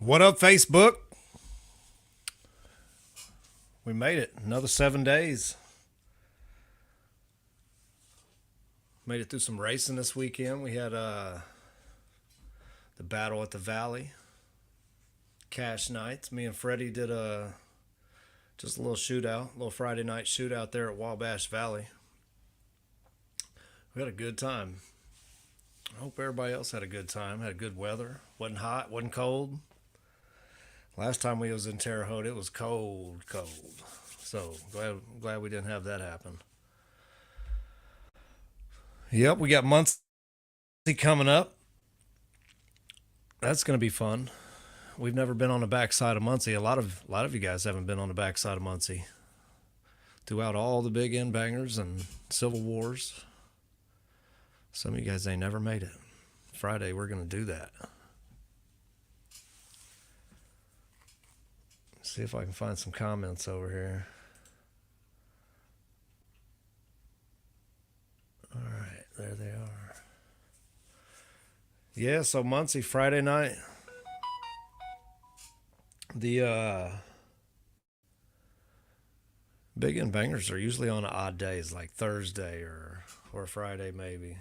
What up, Facebook? We made it. Another 7 days. Made it through some racing this weekend. We had the battle at the Valley, Cash Nights. Me and Freddie did just a little shootout, a little Friday night shootout there at Wabash Valley. We had a good time. I hope everybody else had a good time. Had good weather. Wasn't hot, wasn't cold. Last time we was in Terre Haute, it was cold, cold. So glad we didn't have that happen. Yep, we got Muncie coming up. That's gonna be fun. We've never been on the backside of Muncie. A lot of you guys haven't been on the backside of Muncie. Throughout all the big end bangers and Civil Wars. Some of you guys ain't never made it. Friday we're gonna do that. See if I can find some comments over here. All right, there they are. Yeah, so Muncie Friday night. The big end bangers are usually on odd days, like Thursday or Friday maybe.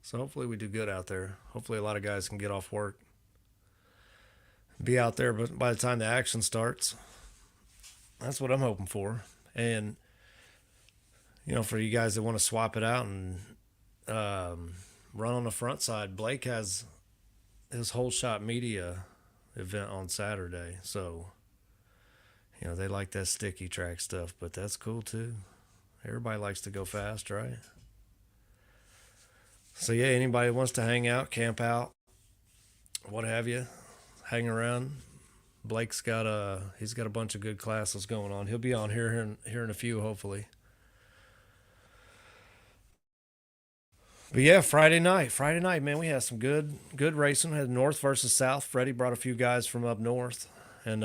So hopefully we do good out there. Hopefully a lot of guys can get off work, be out there, but by the time the action starts, that's what I'm hoping for. And for you guys that want to swap it out and run on the front side, Blake has his whole shot media event on Saturday. So, they like that sticky track stuff, but that's cool too. Everybody likes to go fast, right? So yeah, anybody wants to hang out, camp out, what have you, hang around. Blake's he's got a bunch of good classes going on. He'll be on here in a few, hopefully. But yeah, Friday night, man, we had some good racing. We had North versus South. Freddie brought a few guys from up north, and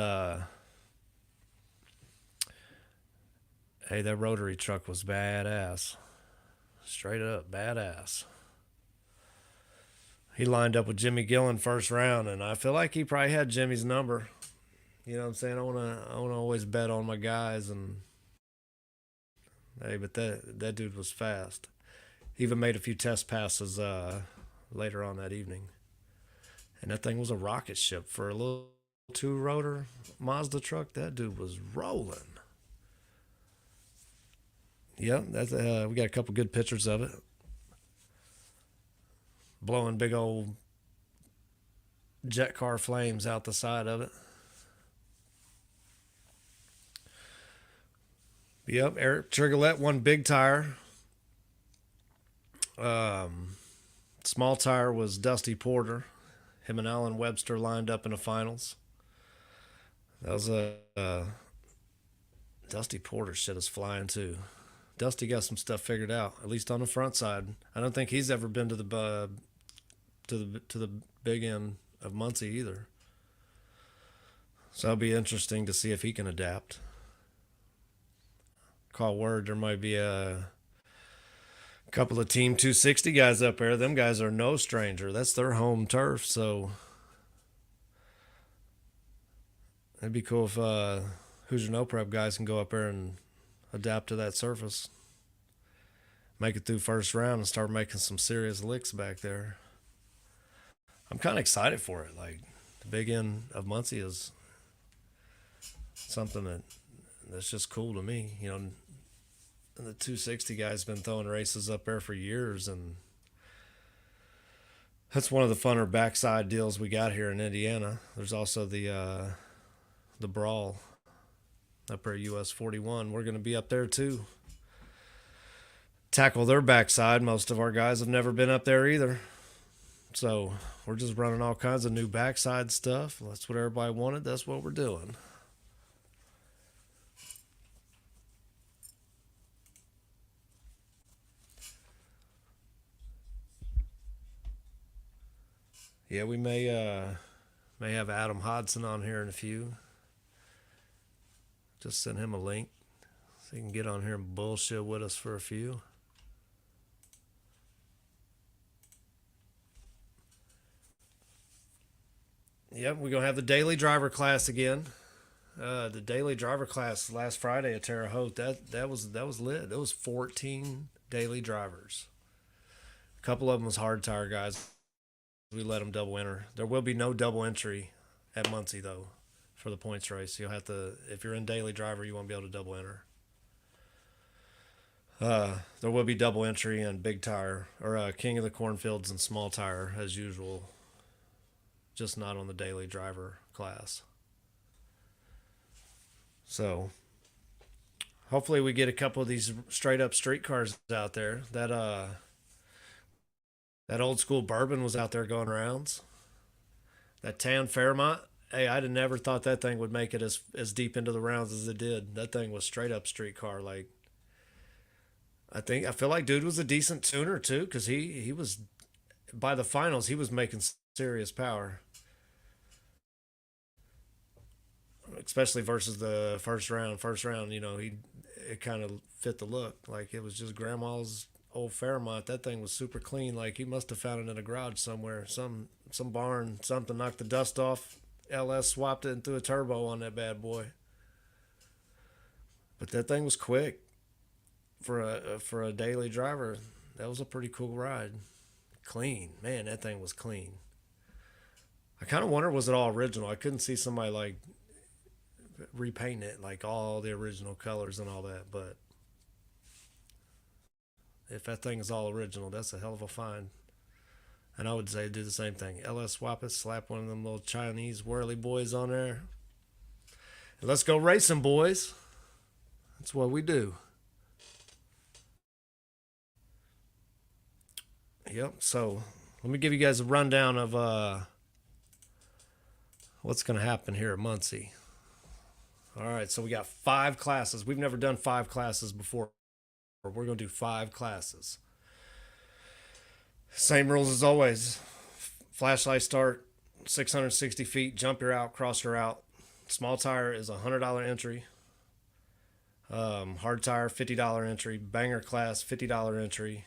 hey, that rotary truck was badass, straight up badass. He lined up with Jimmy Gillen first round, and I feel like he probably had Jimmy's number. You know what I'm saying? I wanna always bet on my guys, and hey, but that dude was fast. He even made a few test passes later on that evening, and that thing was a rocket ship for a little two rotor Mazda truck. That dude was rolling. Yep, that's we got a couple good pictures of it. Blowing big old jet car flames out the side of it. Yep, Eric Trigolette won big tire. Small tire was Dusty Porter. Him and Alan Webster lined up in the finals. That was Dusty Porter shit is flying too. Dusty got some stuff figured out, at least on the front side. I don't think he's ever been to the big end of Muncie either. So it'll be interesting to see if he can adapt. Call word there might be a couple of Team 260 guys up there. Them guys are no stranger. That's their home turf. So it'd be cool if Hoosier No Prep guys can go up there and adapt to that surface. Make it through first round and start making some serious licks back there. I'm kind of excited for it. Like, the big end of Muncie is something that's just cool to me. The 260 guys been throwing races up there for years, and that's one of the funner backside deals we got here in Indiana. There's also the brawl up there, US 41. We're going to be up there too. Tackle their backside. Most of our guys have never been up there either. So we're just running all kinds of new backside stuff. That's what everybody wanted. That's what we're doing. Yeah, we may have Adam Hodson on here in a few. Just send him a link so he can get on here and bullshit with us for a few. Yep, we're gonna have the daily driver class again. The daily driver class last Friday at Terre Haute. That was lit. It was 14 daily drivers. A couple of them was hard tire guys. We let them double enter. There will be no double entry at Muncie though for the points race. You'll have to, if you're in daily driver, you won't be able to double enter. There will be double entry in big tire or King of the Cornfields and small tire as usual, just not on the daily driver class. So hopefully we get a couple of these straight up street cars out there. That old school bourbon was out there going rounds. That tan Fairmont. Hey, I'd have never thought that thing would make it as deep into the rounds as it did. That thing was straight up street car. Like I feel like dude was a decent tuner too, because he was by the finals he was making serious power, especially versus the first round. First round, it kind of fit the look. Like it was just grandma's old Fairmont. That thing was super clean. Like he must have found it in a garage somewhere, some barn, something knocked the dust off. LS swapped it and threw a turbo on that bad boy. But that thing was quick for a daily driver. That was a pretty cool ride. Clean, man. That thing was clean. I kind of wonder, was it all original? I couldn't see somebody like repainting it like all the original colors and all that. But if that thing is all original, that's a hell of a find. And I would say do the same thing. LS swap it, slap one of them little Chinese whirly boys on there. And let's go racing, boys. That's what we do. Yep. So let me give you guys a rundown of what's going to happen here at Muncie. All right. So we got 5 classes. We've never done 5 classes before. We're going to do 5 classes. Same rules as always. Flashlight start, 660 feet, jump your out, cross your out. Small tire is a $100 entry. Hard tire, $50 entry. Banger class, $50 entry.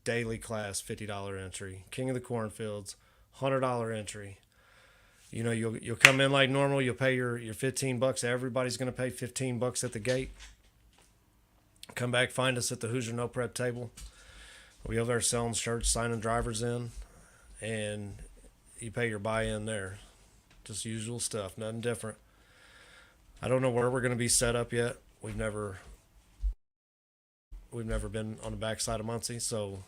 Daily class, $50 entry. King of the Cornfields, $100 entry. You'll come in like normal. You'll pay your $15. Everybody's going to pay $15 at the gate. Come back, find us at the Hoosier No Prep table. We over there selling shirts, signing drivers in, and you pay your buy-in there. Just usual stuff, nothing different. I don't know where we're going to be set up yet. We've never been on the backside of Muncie, so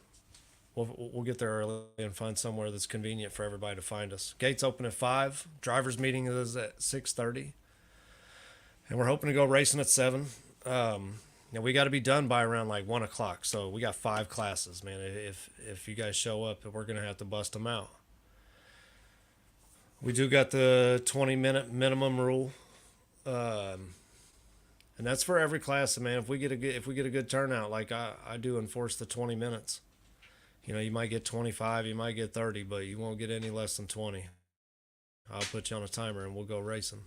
we'll get there early and find somewhere that's convenient for everybody to find us. Gates open at 5. Drivers meeting is at 6:30, and we're hoping to go racing at 7. Now we got to be done by around like 1 o'clock. So we got 5 classes, man. If you guys show up, we're gonna have to bust them out. We do got the 20-minute minimum rule, and that's for every class, man. If we get a good turnout, like I do enforce the 20 minutes. You might get 25, you might get 30, but you won't get any less than 20. I'll put you on a timer and we'll go racing,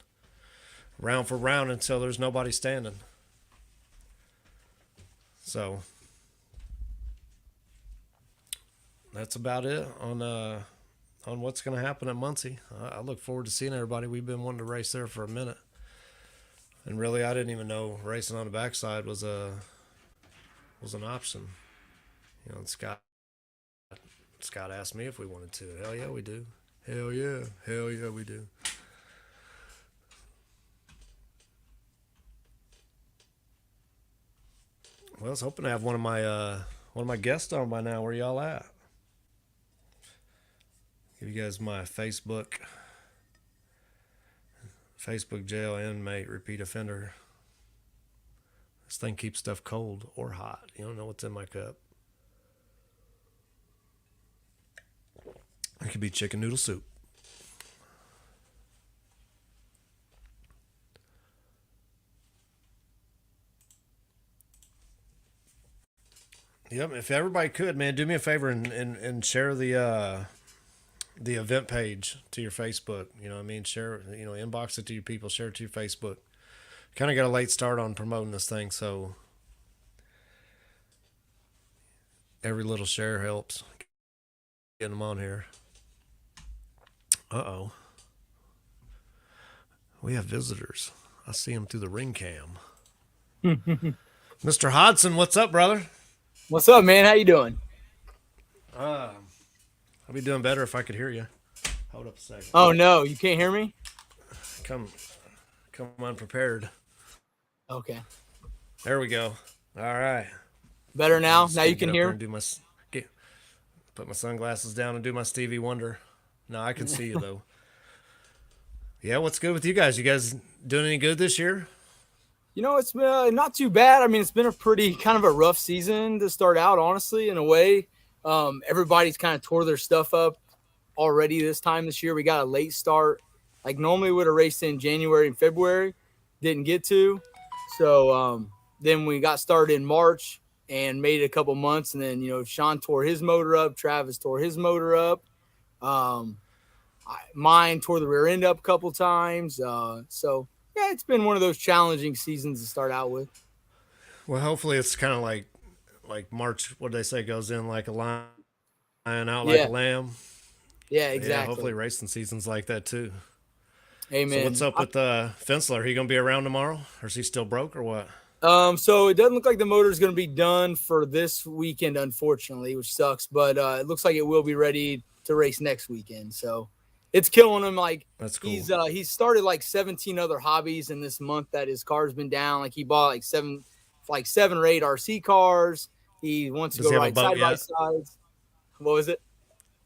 round for round until there's nobody standing. So that's about it on what's going to happen at Muncie. I look forward to seeing everybody. We've been wanting to race there for a minute, and really, I didn't even know racing on the backside was an option. Scott asked me if we wanted to. Hell yeah, we do. Hell yeah, we do. Well, I was hoping to have one of my guests on by now. Where y'all at? Give you guys my Facebook jail inmate repeat offender. This thing keeps stuff cold or hot. You don't know what's in my cup. It could be chicken noodle soup. Yep, if everybody could, man, do me a favor and share the event page to your Facebook. You know what I mean? Share, inbox it to your people, share it to your Facebook. Kind of got a late start on promoting this thing, so every little share helps getting them on here. Uh-oh. We have visitors. I see them through the ring cam. Mr. Hodson, what's up, brother? What's up, man? How you doing? Uh, I'd be doing better if I could hear you. Hold up a second. Oh no, you can't hear me? Come, come unprepared. Okay. There we go. All right. Better I'm now? just Now gonna you get can up here hear? and put my sunglasses down and do my Stevie Wonder. No, I can see you though. Yeah, what's good with you guys? You guys doing any good this year? It's been not too bad. I mean, it's been a pretty kind of a rough season to start out, honestly, in a way. Everybody's kind of tore their stuff up already this time this year. We got a late start. Like normally would have raced in January and February, didn't get to. So then we got started in March and made it a couple months, and then Sean tore his motor up, Travis tore his motor up. Um, Mine tore the rear end up a couple times. So yeah, it's been one of those challenging seasons to start out with. Well, hopefully it's kind of like March. What do they say goes in like a lion, out like a Yeah, lamb. yeah, Yeah, hopefully exactly. racing season's like that too. So what's Amen. up with Fensler? He gonna be around tomorrow, or is he still broke, or what? So it doesn't look like the motor is going to be done for this weekend, unfortunately, which sucks. But it looks like it will be ready to race next weekend. So it's killing him. Like That's cool. he's started like 17 other hobbies in this month that his car's been down. Like he bought like seven or eight RC cars. He wants to Does go he have a ride boat side by yet? sides. What was it?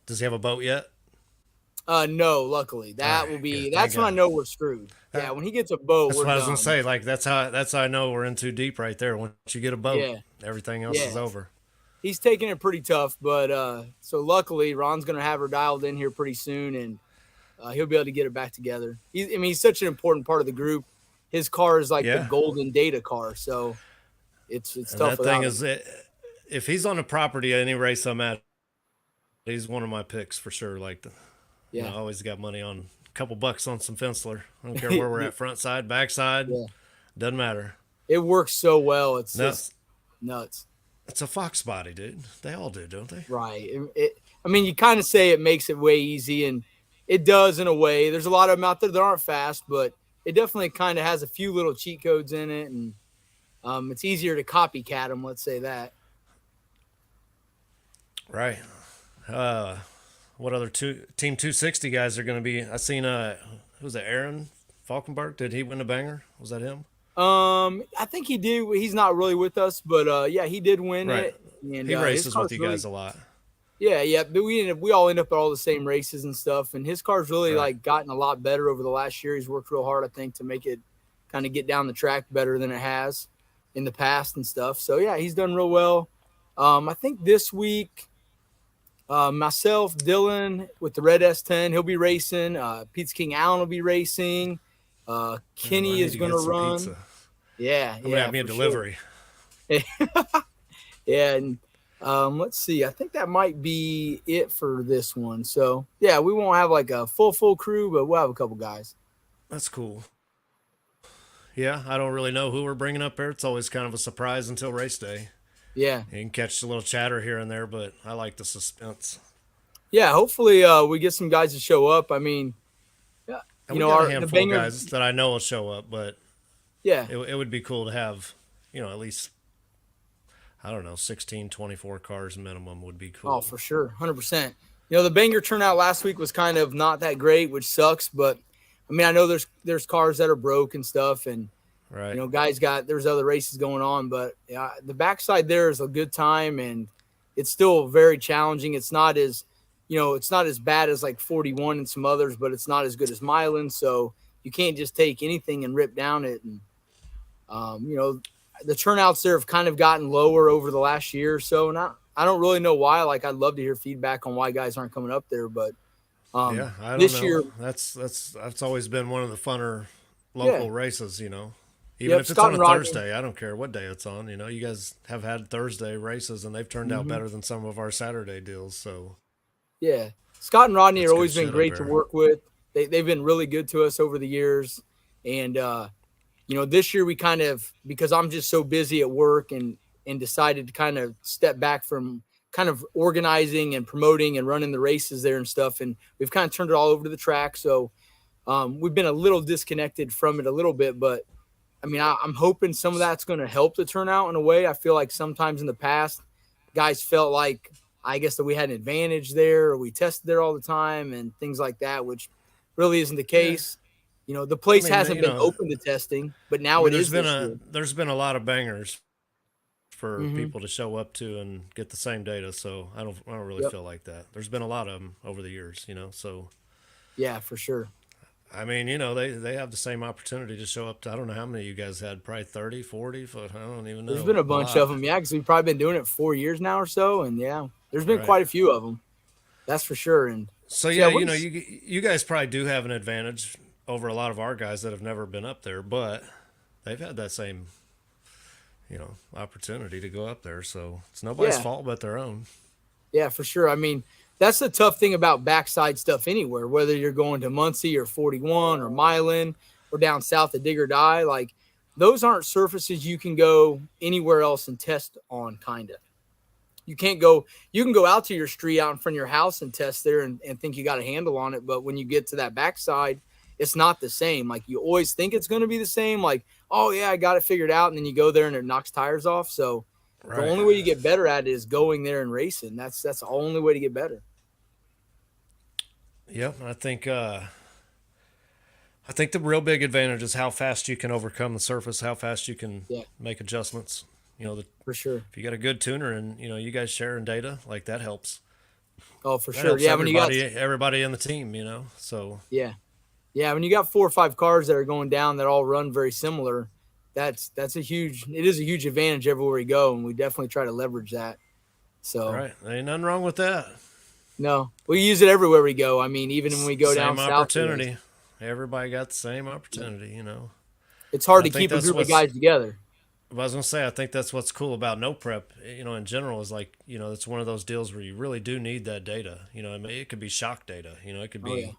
Does he have a boat yet? No, luckily All that right, will good. be. Thank That's when I God. know we're screwed. Uh, Yeah, when he gets a boat, That's we're what I was gonna done. say. Like that's how I know we're in too deep right there. Once you get a boat, Yeah, everything else is yeah. over. He's taking it pretty tough, but so luckily Ron's going to have her dialed in here pretty soon, and he'll be able to get it back together. He's such an important part of the group. His car is like the Yeah, golden data car, so it's and tough that thing without him. is it. If he's on the property at any race I'm at, he's one of my picks for sure. I Yeah, always got money on a couple bucks on some Fensler. I don't care where we're at, front side, back side, yeah. doesn't matter. It works so well. It's No, just nuts, it's a Fox body, dude. They all do, don't they? right? I mean, you kind of say it makes it way easy, and it does in a way. There's a lot of them out there that aren't fast, but it definitely kind of has a few little cheat codes in it, and it's easier to copycat them. Let's say that. Right. Uh, what other Team 260 guys are going to be? I seen who was it? Aaron Falkenberg. Did he win the banger? Was that him? I think he did. He's not really with us, but yeah, he did win Right. it, and He his races with car's you really guys a lot. yeah, yeah. But we all end up at all the same races and stuff, and his car's really Right. like gotten a lot better over the last year. He's worked real hard, I think, to make it kind of get down the track better than it has in the past and stuff. So yeah, he's done real well. I think this week, myself, Dylan with the Red S10, he'll be racing. Pizza King Allen will be racing. Oh, I Kenny need is to going get to some run. pizza. Yeah, I'm gonna yeah, have me a for sure. delivery. Yeah, and let's see. I think that might be it for this one. So yeah, we won't have like a full crew, but we'll have a couple guys. That's cool. Yeah, I don't really know who we're bringing up there. It's always kind of a surprise until race day. Yeah, You can catch a little chatter here and there, but I like the suspense. yeah. Hopefully, we get some guys to show up. I mean, yeah, And we got a the handful of banger. guys that I know will show up, but Yeah. it would be cool to have, at least, I don't know, 16, 24 cars minimum would be Oh, cool. for sure, 100%. The banger turnout last week was kind of not that great, which sucks. But I mean, I know there's cars that are broke and stuff, and Right. guys there's other races going on, but yeah, the backside there is a good time, and it's still very challenging. It's not as bad as like 41 and some others, but it's not as good as Milan. So you can't just take anything and rip down it. And um, you know, the turnouts there have kind of gotten lower over the last year or so. Not, I don't really know why. Like, I'd love to hear feedback on why guys aren't coming up there, but Yeah, I don't this know. year, That's always been one of the funner yeah, local races. Even yep, if it's Scott on a and Rodney. Thursday, I don't care what day it's on. You guys have had Thursday races and they've turned out Hmm. better than some of our Saturday deals. So Yeah. Scott and Rodney have that's good always been shit up great to there. work with. They've been really good to us over the years. And, this year we kind of, because I'm just so busy at work and decided to kind of step back from kind of organizing and promoting and running the races there and stuff. And we've kind of turned it all over to the track. So we've been a little disconnected from it a little bit, but I mean, I'm hoping some of that's going to help the turnout in a way. I feel like sometimes in the past, guys felt like, I guess, that we had an advantage there, or we tested there all the time and things like that, which really isn't the Yeah. case. You know, the place hasn't been open to testing, but I now mean, it is this year. there's been a lot of bangers for Mm-hmm. people to show up to and get the same data. So I don't really Yep. feel like that. There's been a lot of them over the years, you know. So Yeah, for sure. I mean, you know, they have the same opportunity to show up to. I don't know how many you guys had, probably 30, 40. I don't even There's know. been a A bunch lot, of them, yeah, because we've probably been doing it 4 years now or so, and yeah, there's been right? quite a few of them. That's for sure. And So so, yeah, yeah, what you know, is you guys probably do have an advantage over a lot of our guys that have never been up there, but they've had that same, you know, opportunity to go up there. So it's nobody's yeah, fault but their own. yeah, for sure. I mean, that's the tough thing about backside stuff anywhere, whether you're going to Muncie or 41 or Milan or down south of Dig or Die. Like, those aren't surfaces you can go anywhere else and test on, kind of. You can't go, you can go out to your street out in front of your house and test there and think you got a handle on it. But when you get to that backside, it's not the same. Like, you always think it's going to be the same. Like, oh, yeah, I got it figured out. And then you go there and it knocks tires off. So, the Right. only way you get better at it is going there and racing. That's the only way to get better. Yep. I think the real big advantage is how fast you can overcome the surface, how fast you can Yeah, make adjustments. You know, for sure. if you got a good tuner and you know you guys sharing data, like that helps. Oh, for That sure. helps Yeah, when you got everybody in the team. You know, so yeah, yeah, when you got 4 or 5 cars that are going down that all run very similar, that's a huge. It is a huge advantage everywhere we go, and we definitely try to leverage that. So right, there ain't nothing wrong with that. no, we use it everywhere we go. I mean, even when we go down Same south, we race. opportunity. Everybody got the same opportunity. You know, It's hard I to think keep a that's group of what's guys together. I was gonna say, I think that's what's cool about no prep. You know, in general, is like you know, it's one of those deals where you really do need that data. You know, I mean, it could be shock data. You know, it could Oh yeah, be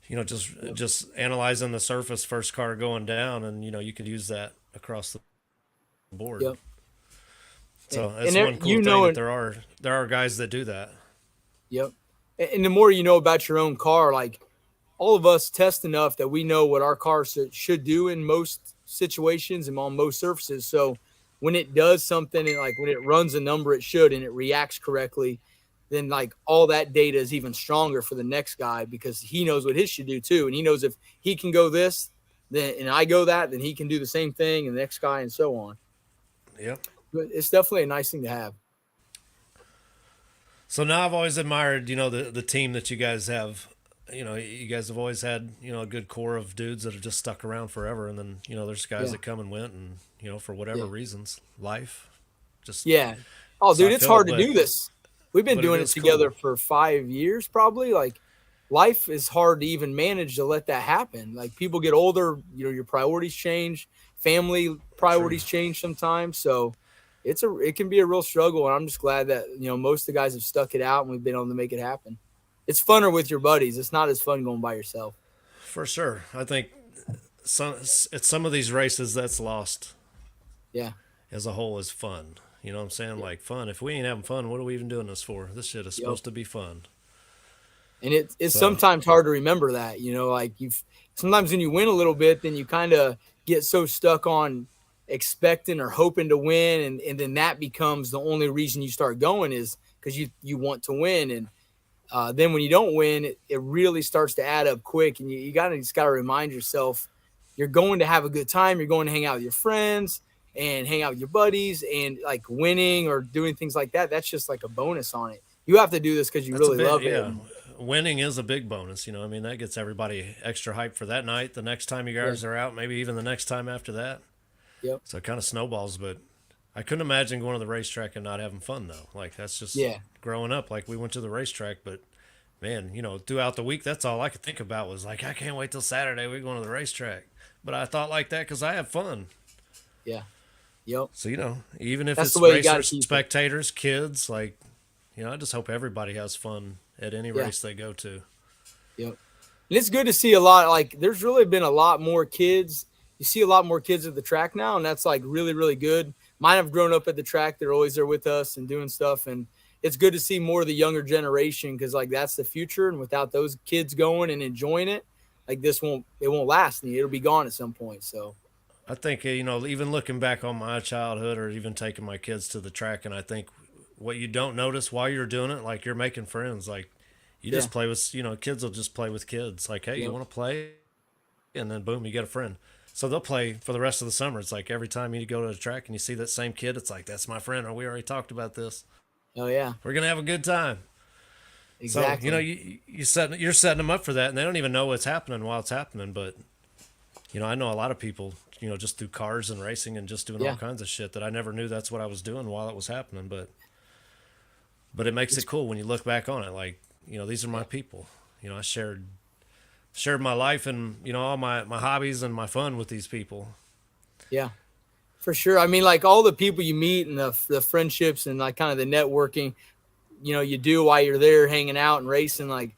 you know yep, just analyzing the surface first car going down, and you know, you could use that across the board. yep, So and that's one cool you thing know that it. there are guys that do that. Yep, and the more you know about your own car, like, all of us test enough that we know what our car should do in most situations and on most surfaces. So when it does something, and like when it runs a number it should and it reacts correctly, then like all that data is even stronger for the next guy because he knows what his should do too. And he knows if he can go this, then and I go that, then he can do the same thing and the next guy and so on. Yep. But it's definitely a nice thing to have. So now I've always admired, you know, the team that you guys have. You know, you guys have always had, you know, a good core of dudes that have just stuck around forever. And then, you know, there's guys Yeah. that come and went and, you know, for whatever Yeah. reasons, life just, Yeah. Oh, so dude, I it's feel it, hard to do this. We've been but it doing it is together cool. for 5 years, probably. Like, life is hard to even manage to let that happen. Like, people get older, you know, your priorities change, family True. priorities change sometimes. So it can be a real struggle. And I'm just glad that, you know, most of the guys have stuck it out and we've been able to make it happen. It's funner with your buddies. It's not as fun going by yourself. For sure. I think it's some of these races that's lost Yeah. as a whole is fun. You know what I'm saying? Yeah. Like fun. If we ain't having fun, what are we even doing this for? This shit is Yep. supposed to be fun. And it's So, sometimes hard to remember that, you know, like you've sometimes when you win a little bit, then you kind of get so stuck on expecting or hoping to win. And then that becomes the only reason you start going is because you want to win. And then when you don't win, it really starts to add up quick. And you just got to remind yourself you're going to have a good time. You're going to hang out with your friends and hang out with your buddies and like winning or doing things like that. That's just like a bonus on it. You have to do this because you that's a really bit, love it. yeah. Winning is a big bonus. You know, I mean, that gets everybody extra hyped for that night. The next time you Yeah. guys are out, maybe even the next time after that. Yep. So it kind of snowballs. But I couldn't imagine going to the racetrack and not having fun, though. Like, that's just Yeah. growing up. Like, we went to the racetrack, but man, you know, throughout the week, that's all I could think about was like, I can't wait till Saturday. We're going to the racetrack. But I thought like that because I have fun. Yeah. Yep. So, you know, even if That's the it's way you got to racers, keep it. spectators, kids, like, you know, I just hope everybody has fun at any Yeah. race they go to. Yep. And it's good to see a lot. Like, there's really been a lot more kids. You see a lot more kids at the track now, and that's like really, really good. mine have grown up at the track. They're always there with us and doing stuff. And it's good to see more of the younger generation because like that's the future. And without those kids going and enjoying it, like it won't last. It'll be gone at some point. So I think even looking back on my childhood, or even taking my kids to the track, and I think what you don't notice while you're doing it, like you're making friends, like you yeah, just play with kids will just play with kids. Like, hey, you yep, want to play? And then boom, you get a friend. So they'll play for the rest of the summer. It's like every time you go to the track and you see that same kid, it's like that's my friend, or we already talked about this. oh yeah, We're gonna have a good time. So exactly, you're setting them up for that, and they don't even know what's happening while it's happening. But I know a lot of people, just through cars and racing and just doing all yeah. kinds of shit that I never knew that's what I was doing while it was happening. But it makes It's it cool when you look back on it. Like, these are my yeah, people. I shared my life and all my hobbies and my fun with these people. yeah. For sure. I mean, like all the people you meet and the friendships and like kind of the networking, you do while you're there hanging out and racing, like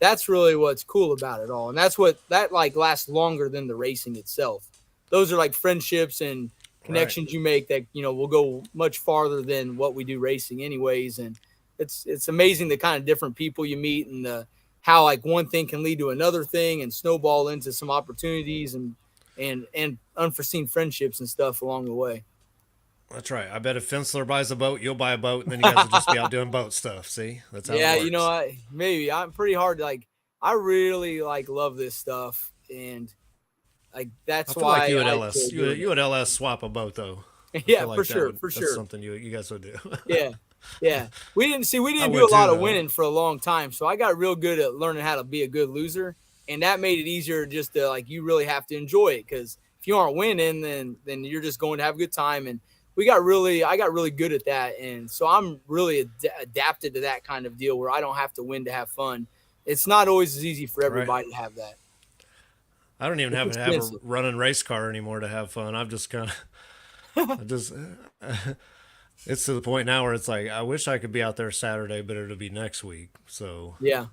that's really what's cool about it all. And that's what that like lasts longer than the racing itself. Those are like friendships and Right. connections you make that, will go much farther than what we do racing anyways. And it's amazing the kind of different people you meet and the how like one thing can lead to another thing and snowball into some opportunities and unforeseen friendships and stuff along the way. That's right. I bet if Fensler buys a boat, you'll buy a boat, and then you guys will just be out doing boat stuff. See, that's how it Yeah, works. I'm pretty hard to like. I really like love this stuff, and like I that's feel like why you would I LS enjoy doing you would LS swap a boat though. it. I feel Yeah, for like sure, for that's sure. something you guys would do. Yeah, yeah. We I didn't do would a too lot of though. winning for a long time, so I got real good at learning how to be a good loser, and that made it easier just to like you really have to enjoy it because if you aren't winning, then you're just going to have a good time and. I got really good at that. And so I'm really adapted to that kind of deal where I don't have to win to have fun. It's not always as easy for Right. everybody to have that. I don't even It's have to have a expensive. running race car anymore to have fun. I've just kind of, I just, it's to the point now where it's like I wish I could be out there Saturday, but it'll be next week. So, Yeah.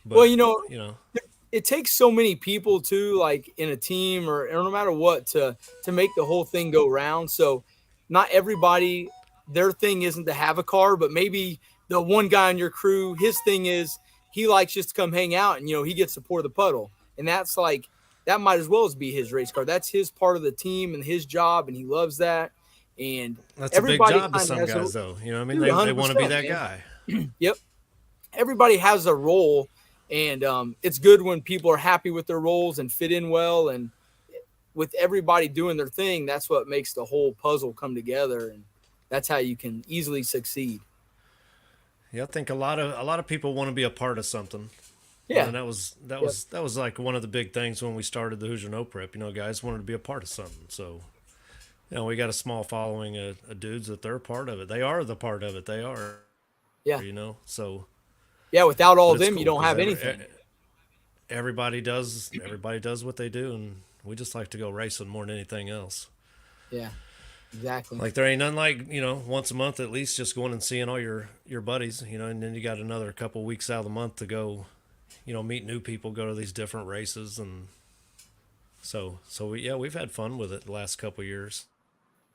Well, but it takes so many people too, like in a team or no matter what, to make the whole thing go round. So not everybody their thing isn't to have a car, but maybe the one guy on your crew, his thing is he likes just to come hang out and he gets to pour the puddle. And that's like that might as well as be his race car. That's his part of the team and his job, and he loves that. And that's a big everybody job to kind of some has a guys though. You know what I mean? dude, They want to be 100%, that man. guy. Yep, everybody has a role, and it's good when people are happy with their roles and fit in well. And with everybody doing their thing, that's what makes the whole puzzle come together, and that's how you can easily succeed. Yeah, I think a lot of people want to be a part of something. Yeah, And yep, that was like one of the big things when we started the Hoosier No Prep. Guys wanted to be a part of something. So we got a small following of dudes that they're a part of it. They are the part of it. They are, yeah, So, yeah. Without all but of it's them, you cool don't because have anything. everybody does what they do, and we just like to go racing more than anything else. Yeah, exactly. Like there ain't nothing like once a month at least just going and seeing all your buddies, and then you got another couple weeks out of the month to go, meet new people, go to these different races, and we've had fun with it the last couple years.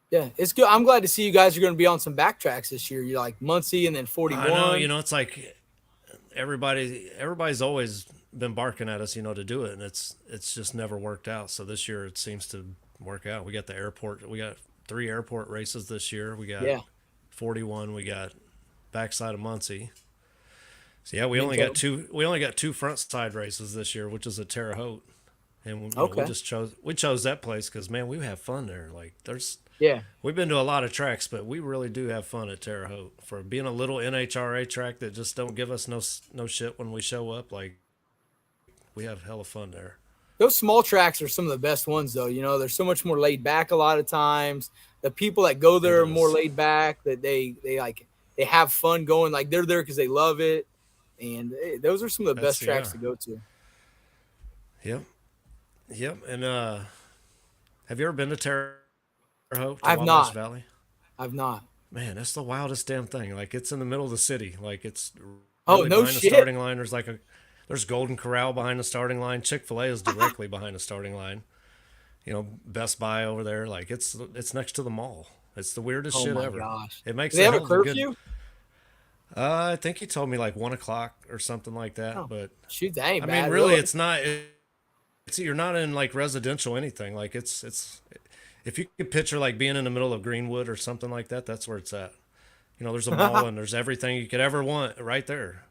Yeah, it's good. I'm glad to see you guys are going to be on some backtracks this year. You're like Muncie and then I know, 41. it's like everybody's always been barking at us, to do it, and it's just never worked out. So this year it seems to work out. We got 3 airport races this year. We got Yeah, 41. We got backside of Muncie. So yeah, Minto. we only got 2 front side races this year, which is at Terre Haute, and Okay. we chose that place because man, we have fun there. Like Yeah. we've been to a lot of tracks, but we really do have fun at Terre Haute for being a little NHRA track that just don't give us no shit when we show up. Like we have hella fun there. Those small tracks are some of the best ones, though. They're so much more laid back a lot of times. The people that go It there are more is. laid back. That they have fun going. Like they're there because they love it, and those are some of the best tracks Yeah. to go to. Yep. Yep. And have you ever been to Terre Haute to I've Wabash not. Valley? I've not. Man, that's the wildest damn thing. Like it's in the middle of the city. Like it's Oh really no behind the shit. starting line. There's Golden Corral behind the starting line. Chick-fil-A is directly behind the starting line. Best Buy over there. Like it's next to the mall. It's the weirdest Oh shit my ever. gosh. It Do makes they a have a hell of a good. curfew? I think he told me like 1 o'clock or something like that. Oh, But shoot, that ain't I mean, bad, really, really. it's not. It's you're not in like residential anything. Like if you could picture like being in the middle of Greenwood or something like that, that's where it's at. There's a mall and there's everything you could ever want right there.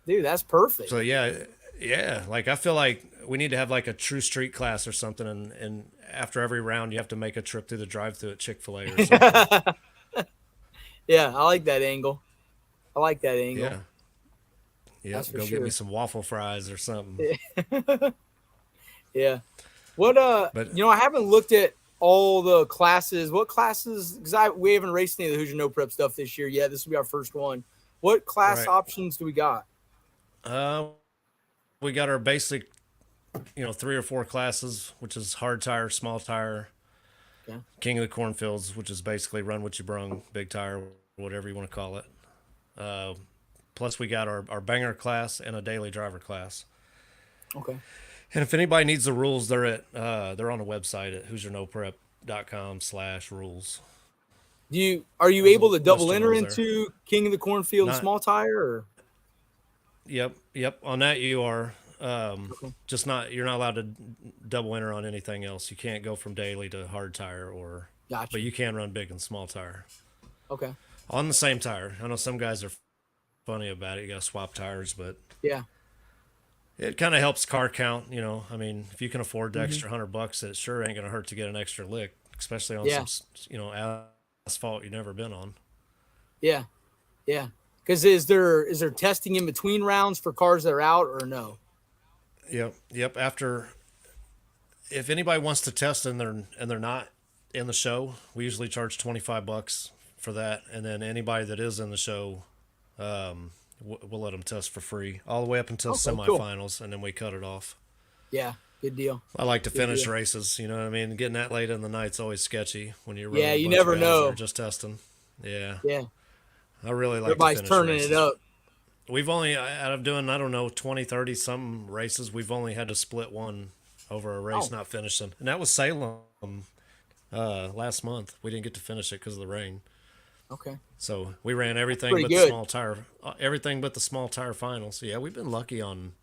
Dude, that's perfect. So yeah, yeah. Like I feel like we need to have like a true street class or something, and after every round you have to make a trip through the drive-through at Chick-fil-A or something. Yeah, I like that angle. I like that angle. Yeah. That's Yep. for Go get me sure. some waffle fries or something. Yeah. What But I haven't looked at all the classes. What classes? Because we haven't raced any of the Hoosier No Prep stuff this year yet. This will be our first one. What class right. options do we got? Uh, we got our basic, 3 or 4 classes, which is hard tire, small tire, Okay. king of the cornfields, which is basically run what you brung, big tire, whatever you want to call it. Uh, Plus, we got our banger class and a daily driver class. Okay. And if anybody needs the rules, they're on the website at HoosierNoPrep.com/rules. Are you There's a able to list double of enter rules there. into King of the Cornfield and Not small tire? Or? Yep. On that you are. Okay. Just not you're not allowed to double enter on anything else. You can't go from daily to hard tire but Gotcha. you can run big and small tire Okay. on the same tire. I know some guys are funny about it. You got to swap tires, but Yeah. it kind of helps car count. I mean, if you can afford the Hmm. extra $100, it sure ain't gonna hurt to get an extra lick, especially on Yeah. some asphalt you've never been on. Yeah. Yeah. Because is there testing in between rounds for cars that are out or no? Yep. If anybody wants to test and they're not in the show, we usually charge $25 for that, and then anybody that is in the show, we'll let them test for free all the way up until Okay. Cool. semifinals, and then we cut it off. Yeah. Good deal. I like to Good finish deal. races. You know what I mean? Getting that late in the night's always sketchy when you're Yeah. running a You bunch of never guys that are know. just testing. Yeah, Yeah. I really like to Everybody's finish turning it races. up. We've only, out of doing, I don't know, 20, 30 some races, we've only had to split one over a race Oh. not finishing. And that was Salem last month. We didn't get to finish it because of the rain. Okay. So we ran everything Pretty but the good. small tire, everything but the small tire finals. Yeah, we've been lucky on,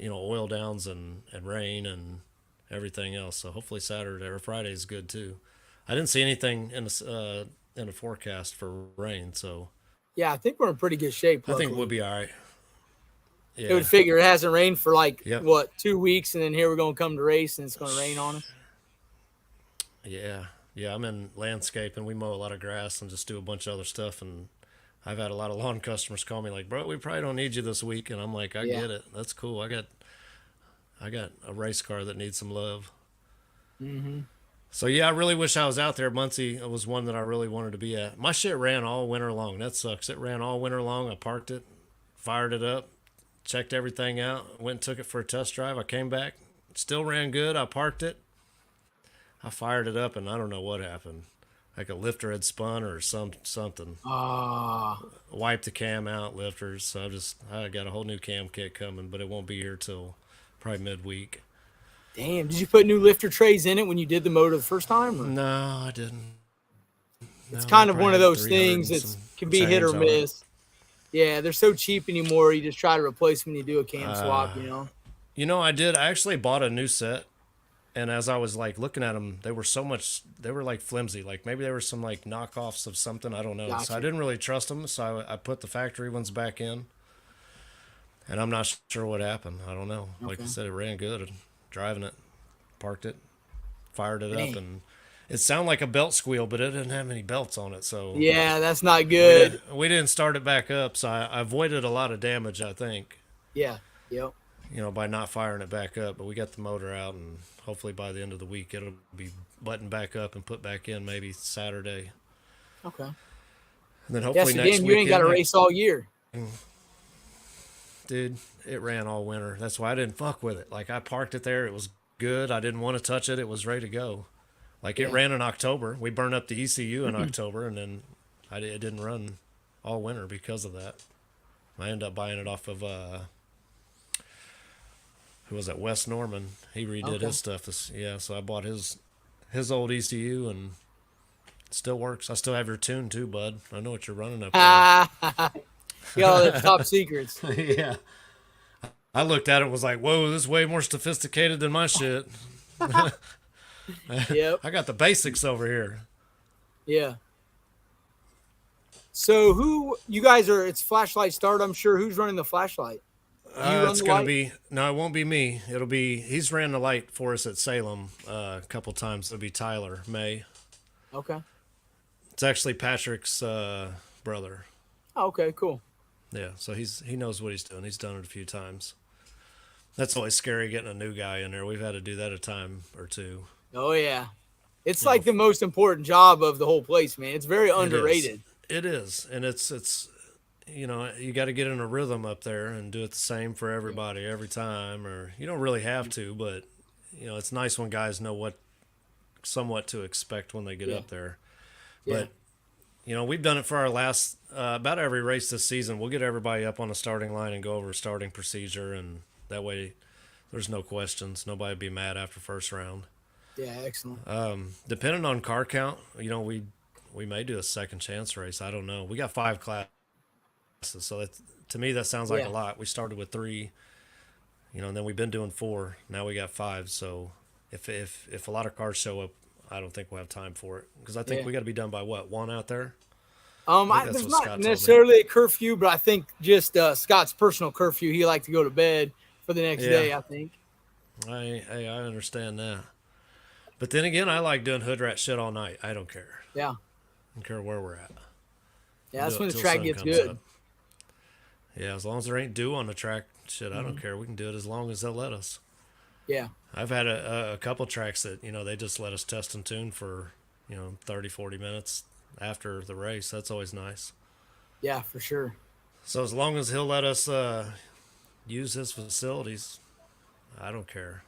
oil downs and rain and everything else. So hopefully Saturday or Friday is good too. I didn't see anything in the forecast for rain, so Yeah. I think we're in pretty good shape. I think we'll Luckily, be all right. it would Yeah. figure it hasn't rained for like Yep. what 2 weeks, and then here we're gonna come to race, and it's gonna rain on us. Yeah. Yeah. I'm in landscape and we mow a lot of grass and just do a bunch of other stuff. And I've had a lot of lawn customers call me like, bro, we probably don't need you this week. And I'm like, I Yeah. get it. That's cool. I got a race car that needs some love. Mm-hmm. So yeah, I really wish I was out there. Muncie was one that I really wanted to be at. My shit ran all winter long. That sucks. It ran all winter long. I parked it, fired it up, checked everything out, went and took it for a test drive. I came back, still ran good. I parked it. I fired it up, and I don't know what happened. Like a lifter had spun or something. Ah, Wiped the cam out, lifters. So I got a whole new cam kit coming, but it won't be here till probably midweek. damn. Did you put new lifter trays in it when you did the motor the first time? Or? No, I didn't. It's No, I kind of probably one of had those 300 things and that some can be hit change or on it. miss. Yeah, they're so cheap anymore. You just try to replace when you do a cam Uh, swap. I did. I actually bought a new set, and as I was like looking at them, they were like flimsy. Like maybe there were some like knockoffs of something. I don't know. So I Gotcha. didn't really trust them. So I put the factory ones back in, and I'm not sure what happened. I don't know. Like I Okay. said, it ran good. Driving it, parked it, fired it up, Dang. and it sounded like a belt squeal, but it didn't have any belts on it. So Yeah, that's not we good. didn't start it back up. So I avoided a lot of damage, I think, Yeah. Yep. by not firing it back up. But we got the motor out, and hopefully by the end of the week it'll be buttoned back up and put back in maybe Saturday. Okay. And then Yeah. hopefully So next damn, you ain't got weekend, to race all year. dude, it ran all winter. That's why I didn't fuck with it. Like I parked it there. It was good. I didn't want to touch it. It was ready to go. Like it Yeah. ran in October. We burned up the ECU in October, and then it didn't run all winter because of that. I ended up buying it off of who was that? Wes Norman. He redid Okay. his stuff. So I bought his old ECU, and Still works. I still have your tune too, bud. I know what you're running up there. Ah, y'all, the top secrets. Yeah. I looked at it and was like, whoa, this is way more sophisticated than my shit. Yep. I got the basics over here. Yeah. So who you guys are? It's flashlight start. I'm sure. Who's running the flashlight? Do you run It's the gonna light? be no, it won't be me. It'll be he's ran the light for us at Salem a couple times. It'll be Tyler May. Okay. It's actually Patrick's brother. Oh, okay. Cool. Yeah, so he knows what he's doing. He's done it a few times. That's always scary getting a new guy in there. We've had to do that a time or two. Oh yeah. It's You know, like the most important job of the whole place, man. It's very it is. underrated. It is, and it's you got to get in a rhythm up there and do it the same for everybody every time, or you don't really have to, but it's nice when guys know what somewhat to expect when they get Yeah. up there. Yeah. But we've done it for our last about every race this season. We'll get everybody up on the starting line and go over starting procedure, and that way there's no questions. Nobody be mad after first round. Yeah. Excellent. Depending on car count, we may do a second chance race. I don't know. We got 5 classes, so to me that sounds like Yeah. a lot. We started with 3, and then we've been doing 4. Now we got 5. So if a lot of cars show up, I don't think we'll have time for it because I think Yeah. we got to be done by what 1 out there. I think that's There's what not Scott told me. necessarily a curfew, but I think just Scott's personal curfew. He liked to go to bed for the next Yeah, day. I think. I understand that. But then again, I like doing hood rat shit all night. I don't care. Yeah. I don't care where we're at. Yeah. We'll That's do when it the till track sun gets comes good. up. Yeah, as long as there ain't dew on the track, shit, I Hmm. don't care. We can do it as long as they'll let us. Yeah. I've had a couple tracks that, they just let us test and tune for, 30, 40 minutes after the race. That's always nice. Yeah. For sure. So as long as he'll let us use his facilities, I don't care.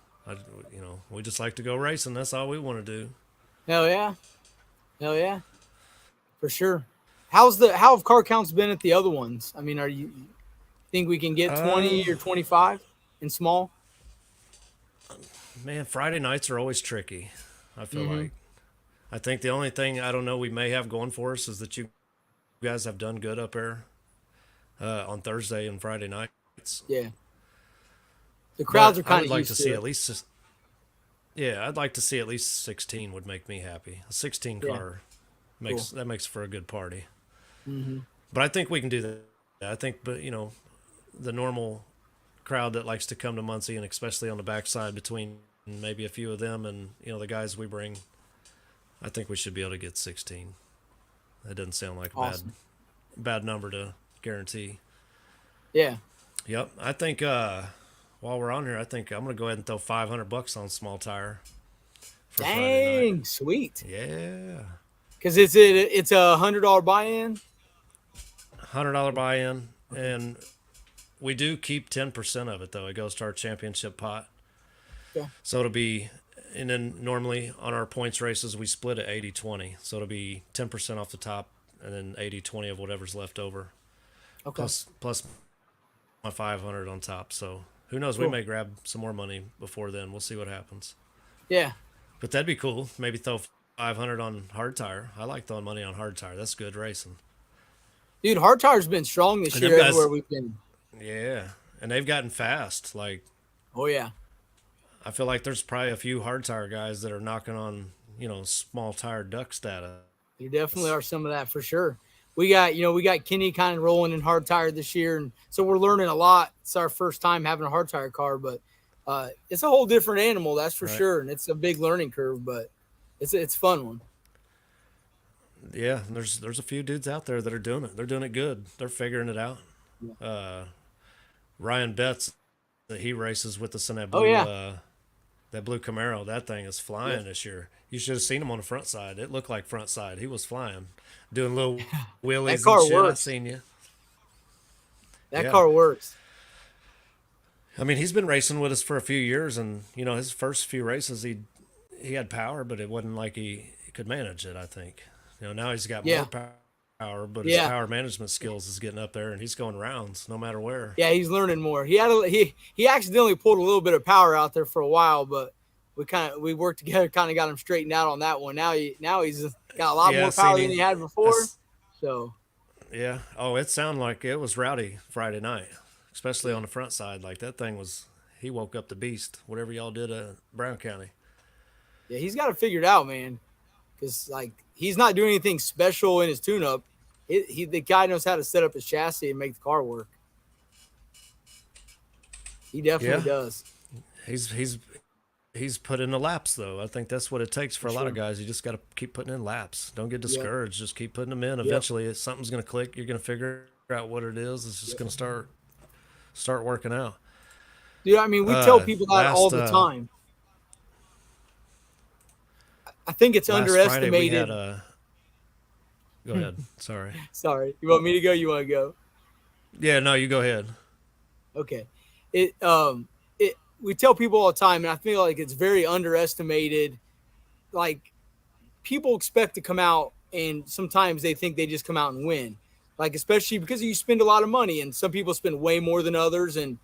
We just like to go racing. That's all we want to do. Hell yeah. Hell yeah. For sure. How have car counts been at the other ones? I mean, are you think we can get 20 Um, or 25 in small? Man, Friday nights are always tricky. I feel Mm-hmm. like. I think the only thing I don't know we may have going for us is that you guys have done good up there on Thursday and Friday nights. Yeah. The crowds But are I kind would of like to used see to at it. least, yeah, I'd like to see at least 16 would make me happy. A 16 Yeah. car Cool. makes for a good party. Mm-hmm. But I think we can do that. I think, but the normal crowd that likes to come to Muncie, and especially on the backside between maybe a few of them and the guys we bring, I think we should be able to get 16. That doesn't sound like a Awesome. bad number to guarantee. Yeah. Yep, I think while we're on here, I think I'm gonna go ahead and throw $500 on small tire for Friday night. Dang, sweet. Yeah, Because it's $100 buy-in. $100 buy-in, Okay. and we do keep 10% of it though. It goes to our championship pot. Yeah. So it'll be, and then normally on our points races, we split it 80-20. So it'll be 10% off the top and then 80-20 of whatever's left over, Okay. plus my 500 on top. So who knows? We Cool. may grab some more money before then. We'll see what happens. Yeah. But that'd be cool. Maybe throw 500 on hard tire. I like throwing money on hard tire. That's good racing. Dude, hard tire's been strong this And year them everywhere guys, we've been. yeah, and they've gotten fast. Like Oh yeah. I feel like there's probably a few hard tire guys that are knocking on small tire duck status. There definitely are some of that for sure. We got Kenny kind of rolling in hard tire this year, and so we're learning a lot. It's our first time having a hard tire car, but it's a whole different animal, that's for Right. sure, and it's a big learning curve, but it's a fun one. Yeah, there's a few dudes out there that are doing it. They're doing it good. They're figuring it out. Yeah. Uh, Ryan Betts, that he races with us in Oh yeah, that blue Camaro. That thing is yeah. flying this year. You should have seen him on the front side. It looked like front side. He was flying, doing little That wheelies and car shit. I works. seen you. That Yeah. car works. I mean, he's been racing with us for a few years, and his first few races, he had power, but it wasn't like he could manage it. I think now he's got more Yeah, power, but his yeah, power management skills is getting up there, and he's going rounds no matter where. yeah. He's learning more. He accidentally pulled a little bit of power out there for a while, but we worked together, kind of got him straightened out on that one. Now he's got a lot Yeah, more power than seen he him. had before. So Yeah. Oh, it sounded like it was rowdy Friday night, especially yeah, on the front side. Like that thing was. He woke up the beast. Whatever y'all did at Brown County. yeah, he's got it figured out, man. Because like he's not doing anything special in his tune-up. The guy knows how to set up his chassis and make the car work. He definitely Yeah. does, He's put in the laps though. I think that's what it takes for for a lot of sure. guys. You just got to keep putting in laps. Don't get Yep, discouraged. Just keep putting them in. yep, Eventually, something's going to click. You're going to figure out what it is. It's just yep. going to start working out. Dude, I mean, we tell people that all Last the time. I think it's last Friday we underestimated. had a. Go ahead. Sorry. Sorry, you want me to go? You want to go? Yeah. No, you go ahead. Okay. It we tell people all the time, and I feel like it's very underestimated. Like people expect to come out, and sometimes they think they just come out and win. Like especially because you spend a lot of money, and some people spend way more than others, and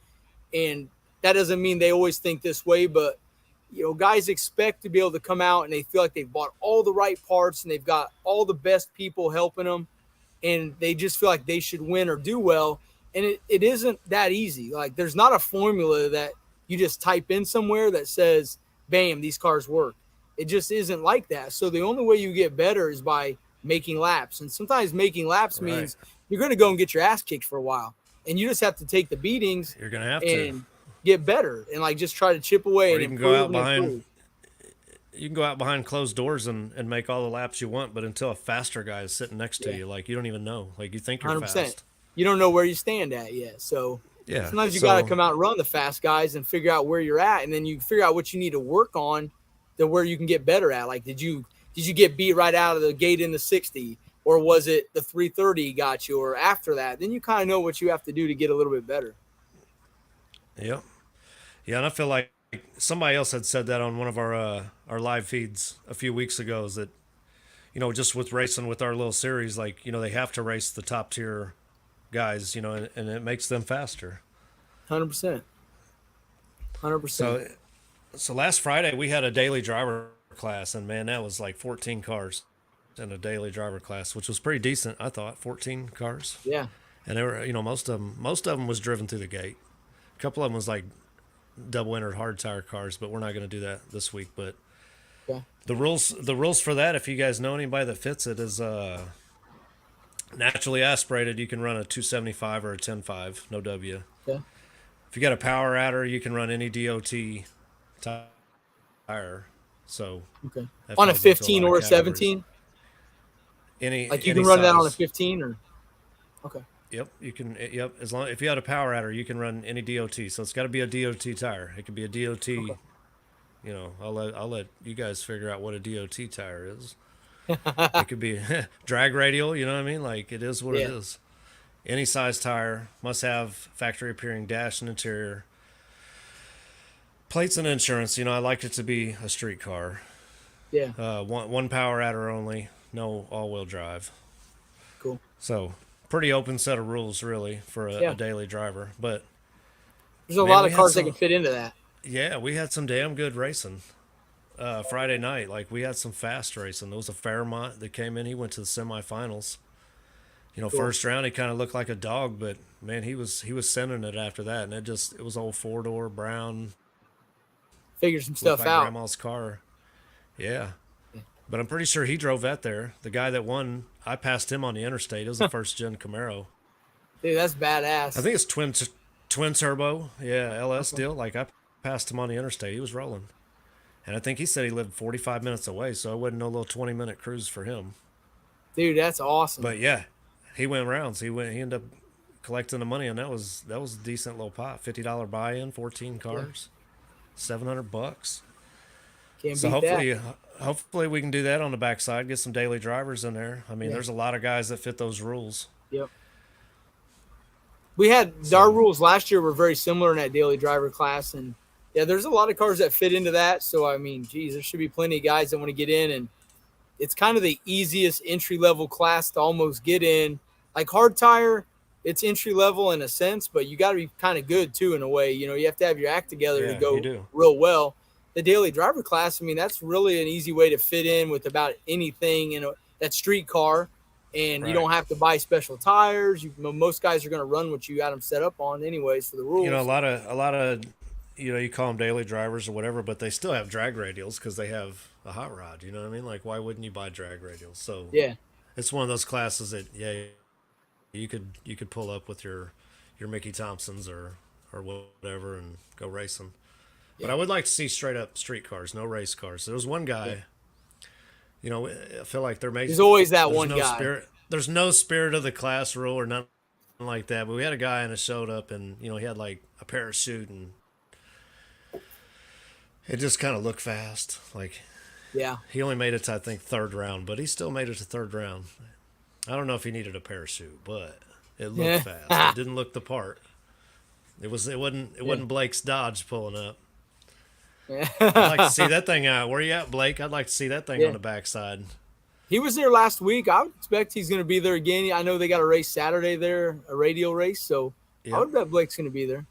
that doesn't mean they always think this way, but guys expect to be able to come out and they feel like they've bought all the right parts and they've got all the best people helping them and they just feel like they should win or do well. And it isn't that easy. Like there's not a formula that you just type in somewhere that says, bam, these cars work. It just isn't like that. So the only way you get better is by making laps. And sometimes making laps Right. means you're going to go and get your ass kicked for a while. And you just have to take the beatings You're going to have to. and get better and like just try to chip away Or and you can go improve out and behind. improve. You can go out behind closed doors and make all the laps you want, but until a faster guy is sitting next to Yeah, you, like you don't even know. Like you think you're 100%. fast. You don't know where you stand at yet. So Yeah. sometimes you got to So come out and run the fast guys and figure out where you're at. And then you figure out what you need to work on to where you can get better at. Like, did you get beat right out of the gate in the 60 or was it the 330 got you or after that? Then you kind of know what you have to do to get a little bit better. yeah. Yeah, and I feel like somebody else had said that on one of our live feeds a few weeks ago. Is that just with racing with our little series, like they have to race the top tier guys, and it makes them faster. 100%. 100%. So so last Friday we had a daily driver class, and man, that was like 14 cars in a daily driver class, which was pretty decent. I thought 14 cars, Yeah. and they were most of them was driven through the gate. A couple of them was like double entered hard tire cars, but we're not going to do that this week. But Yeah. the rules for that, if you guys know anybody that fits it, is naturally aspirated. You can run a 275 or a 10.5, no W. Yeah. If you got a power adder, you can run any DOT tire. So Okay. that On a falls into a 15 lot or of a categories. 17? Like you Any can run that on a size. 15 or okay. Yep, you can. Yep, as long if you had a power adder, you can run any DOT. So it's got to be a DOT tire. It could be a DOT. Okay. I'll let you guys figure out what a DOT tire is. It could be drag radial. You know what I mean? Like it is what it Yeah. is. Any size tire must have factory appearing dash and interior. Plates and insurance. I like it to be a street car. Yeah. One power adder only. No all wheel drive. Cool. So pretty open set of rules really for a Yeah. daily driver. But There's a man, lot we of had cars that can some. fit into that. Yeah, we had some damn good racing. Friday night, like we had some fast racing. There was a Fairmont that came in. He went to the semifinals. Cool. First round he kind of looked like a dog, but man, he was sending it after that, and it was old 4-door brown, Figure some looked stuff like out. grandma's car. Yeah, Yeah. but I'm pretty sure he drove that there. The guy that won, I passed him on the interstate. It was a first gen Camaro. Dude, that's I badass. think it's twin turbo. Yeah, LS Okay. deal. Like I passed him on the interstate. He was rolling. And I think he said he lived 45 minutes away, so it wasn't no little 20-minute cruise for him. Dude, that's awesome. But yeah, he went rounds. He ended up collecting the money, and that was a decent little pot. $50 buy-in, 14 Yeah. cars, $700. Can't So beat that. hopefully we can do that on the backside. Get some daily drivers in there. I mean, Yeah. there's a lot of guys that fit those rules. Yep. We had our So rules last year were very similar in that daily driver class, and yeah, there's a lot of cars that fit into that. So I mean, geez, there should be plenty of guys that want to get in, and it's kind of the easiest entry level class to almost get in. Like hard tire, it's entry level in a sense, but you got to be kind of good too in a way. You have to have your act together to yeah, you go do. real well. the daily driver class, I mean, that's really an easy way to fit in with about anything in that street car. And you Right. don't have to buy special tires. Most guys are going to run what you got them set up on, anyways, for the You know, rules. a lot of, you know, you call them daily drivers or whatever, but they still have drag radials because they have a hot rod. You know what I mean? Like, why wouldn't you buy drag radials? So Yeah, it's one of those classes that, yeah, you could pull up with your Mickey Thompsons or whatever and go racing. But yeah, I would like to see straight up street cars, no race cars. There was one yeah. guy, you know, I feel like There's always that there's one no guy. spirit. There's no spirit of the class rule or nothing like that. But we had a guy and it showed up, and you know he had like a parachute, and it just kind of looked fast. Like Yeah, he only made it to I think third round, but he still made it to third round. I don't know if he needed a parachute, but it looked yeah, fast. It didn't look the part. It yeah. wasn't Blake's Dodge pulling up. I'd like to see Yeah. that thing out. Where you at, Blake? I'd like to see that thing on Yeah. the backside. He was there last week. I would expect he's going to be there again. I know they got a race Saturday there, a radial race. So I Yep. would bet Blake's going to be there.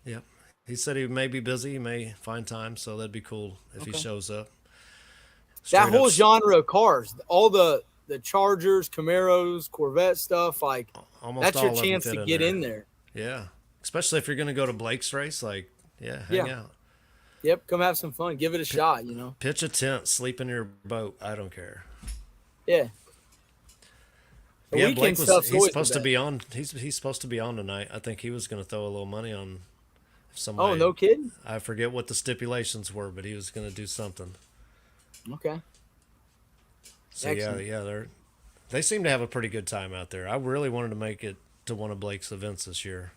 Yep. He said he may be busy. He may find time, so that'd be cool if he Okay. shows up. That Straight up, whole genre of cars, all the Chargers, Camaros, Corvette stuff, like almost that's your all of them chance fit to in get there. in there. Yeah. Especially if you're going to go to Blake's race, like, yeah, hang Yeah. out. Yep. Come have some fun. Give it a shot, you know? Pitch a tent, sleep in your boat. I don't care. Yeah. The Yeah, weekend Blake was. stuff's He's always the supposed to best. be on. He's supposed to be on tonight. I think he was going to throw a little money on Oh, somebody. no kidding? I forget what the stipulations were, but he was going to do something. Okay. So Excellent. they seem to have a pretty good time out there. I really wanted to make it to one of Blake's events this year.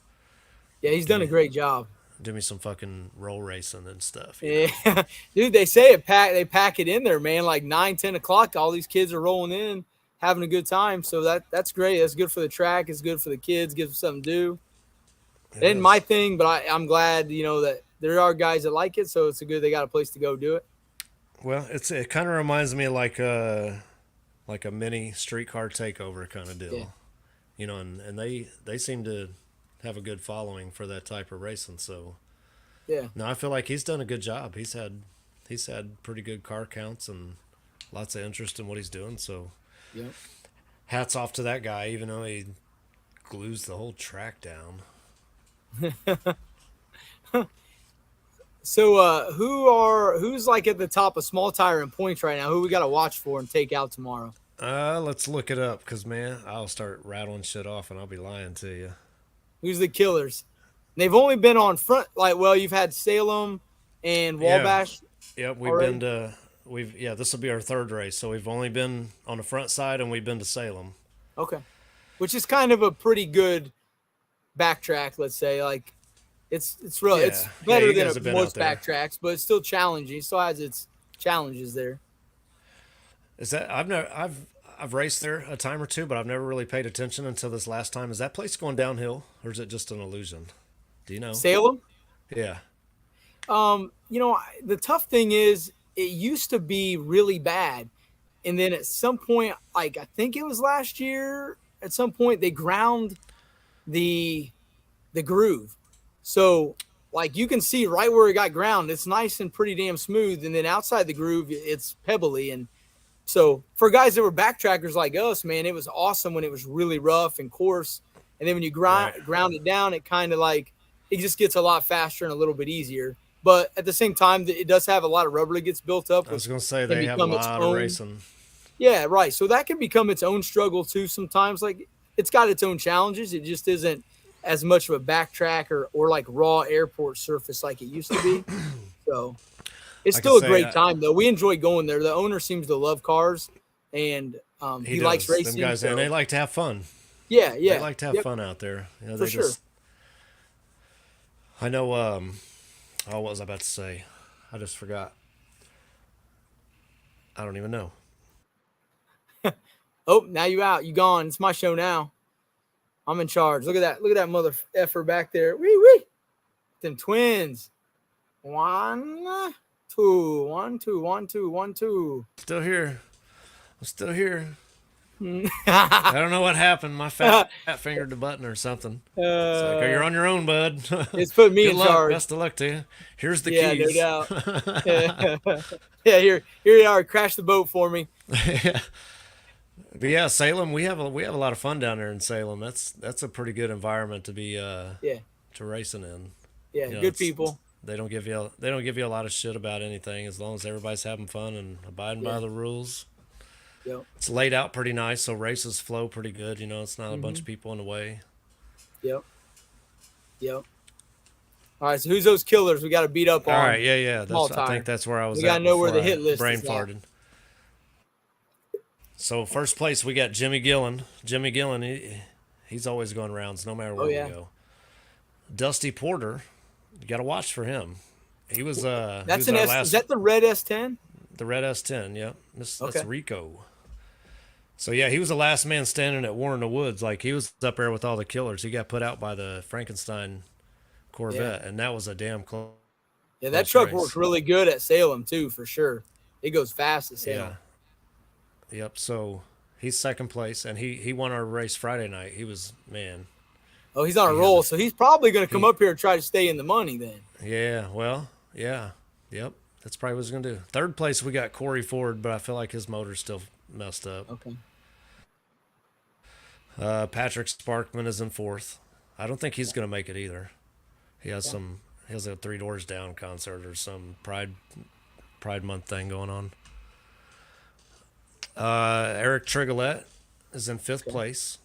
Yeah, he's Do done a me great job. do me some fucking roll racing and stuff. You Yeah. know. Dude, they say they pack it in there, man, like 9, 10 o'clock. All these kids are rolling in, having a good time. So that's great. That's good for the track. It's good for the kids, gives them something to do. It It ain't my is. thing, but I'm glad, that there are guys that like it, so it's a good they got a place to go do it. Well, it kind of reminds me of like a mini streetcar takeover kind of Yeah. deal, you know, and they seem to have a good following for that type of racing. So Yeah. no, I feel like he's done a good job. He's had pretty good car counts and lots of interest in what he's doing. So Yep. hats off to that guy, even though he glues the whole track down. So who's like at the top of small tire and points right now? Who we got to watch for and take out tomorrow? Let's look it up, cause man, I'll start rattling shit off and I'll be lying to you. Who's the killers? They've only been on front you've had Salem and Yeah, Wabash yep. already. This will be our third race, so we've only been on the front side and we've been to Salem. Okay. Which is kind of a pretty good backtrack, let's say. Like it's Yeah, yeah. better You than guys have been out most there. backtracks, but it's still challenging. It still has its challenges there. Is that I've raced there a time or two, but I've never really paid attention until this last time. Is that place going downhill, or is it just an illusion? Do you know? Salem, Yeah, the tough thing is it used to be really bad. And then at some point, like I think it was last year, at some point they ground the groove. So like you can see right where it got ground, it's nice and pretty damn smooth. And then outside the groove, it's pebbly. And so for guys that were backtrackers like us, man, it was awesome when it was really rough and coarse. And then when you right. ground it down, it kind of like it just gets a lot faster and a little bit easier. But at the same time, it does have a lot of rubber that gets built up, I was which gonna say can they have a become its lot of own. racing. Yeah, right. So that can become its own struggle too. Sometimes, like it's got its own challenges. It just isn't as much of a backtrack or like raw airport surface like it used to be. So it's I can still a say great time though. We enjoy going there. The owner seems to love cars, and He he likes does. Them racing. guys, and So they like to have fun. yeah, They yeah, like to have yep, fun out there. You know, for they sure. just. I know. Oh, what was I about to say? I just forgot. I don't even know. Oh, now you out. You gone. It's my show now. I'm in charge. Look at that. Look at that mother effer back there. Wee wee. Them twins. 1, 2, 1, 2, 1, 2, 1, 2. Still here. I'm still here. I don't know what happened. My fat fingered the button or something. It's like, oh, you're uh, on your own, bud. it's put me Good in luck. charge. Best of luck to you. Here's the Yeah, no keys. doubt. Yeah, yeah. Here you are. Crash the boat for me. Yeah. But yeah, Salem, we have a lot of fun down there in Salem. That's a pretty good environment to be Yeah, to racing in. yeah. You know, Good it's people. they don't give you a lot of shit about anything as long as everybody's having fun and abiding by Yeah. the rules. Yep. It's laid out pretty nice, so races flow pretty good. You know, it's not a bunch Hmm. of people in the way. Yep. Yep. All right. So who's those killers we got to beat up All on? right, yeah, yeah. Small I think tire. that's where I We was got to at know where before the I hit list brain is at. farted. So first place we got Jimmy Gillen. Jimmy Gillen, he's always going rounds no matter Oh where we yeah. go. Dusty Porter, you got to watch for him. He That's was an our S. Is last that the red S10? the red S10. Yeah, that's Okay. Rico. So yeah, he was the last man standing at War in the Woods. Like he was up there with all the killers. He got put out by the Frankenstein Yeah. Corvette, and that was a damn Yeah. That close truck works race. really good at Salem too, for sure. It goes fast at Yeah. Salem. Yep. So he's second place, and he won our race Friday night. He was man. Oh, he's on a He had roll, the so he's probably going to come he. up here and try to stay in the money then. Yeah. Well. Yeah. Yep. That's probably what he's gonna do. Third place we got Corey Ford, but I feel like his motor's still messed up. Okay. Patrick Sparkman is in fourth. I don't think he's gonna make it either. He has Okay. some. He has a Three Doors Down concert or some Pride Month thing going on. Eric Trigolette is in fifth Okay. place.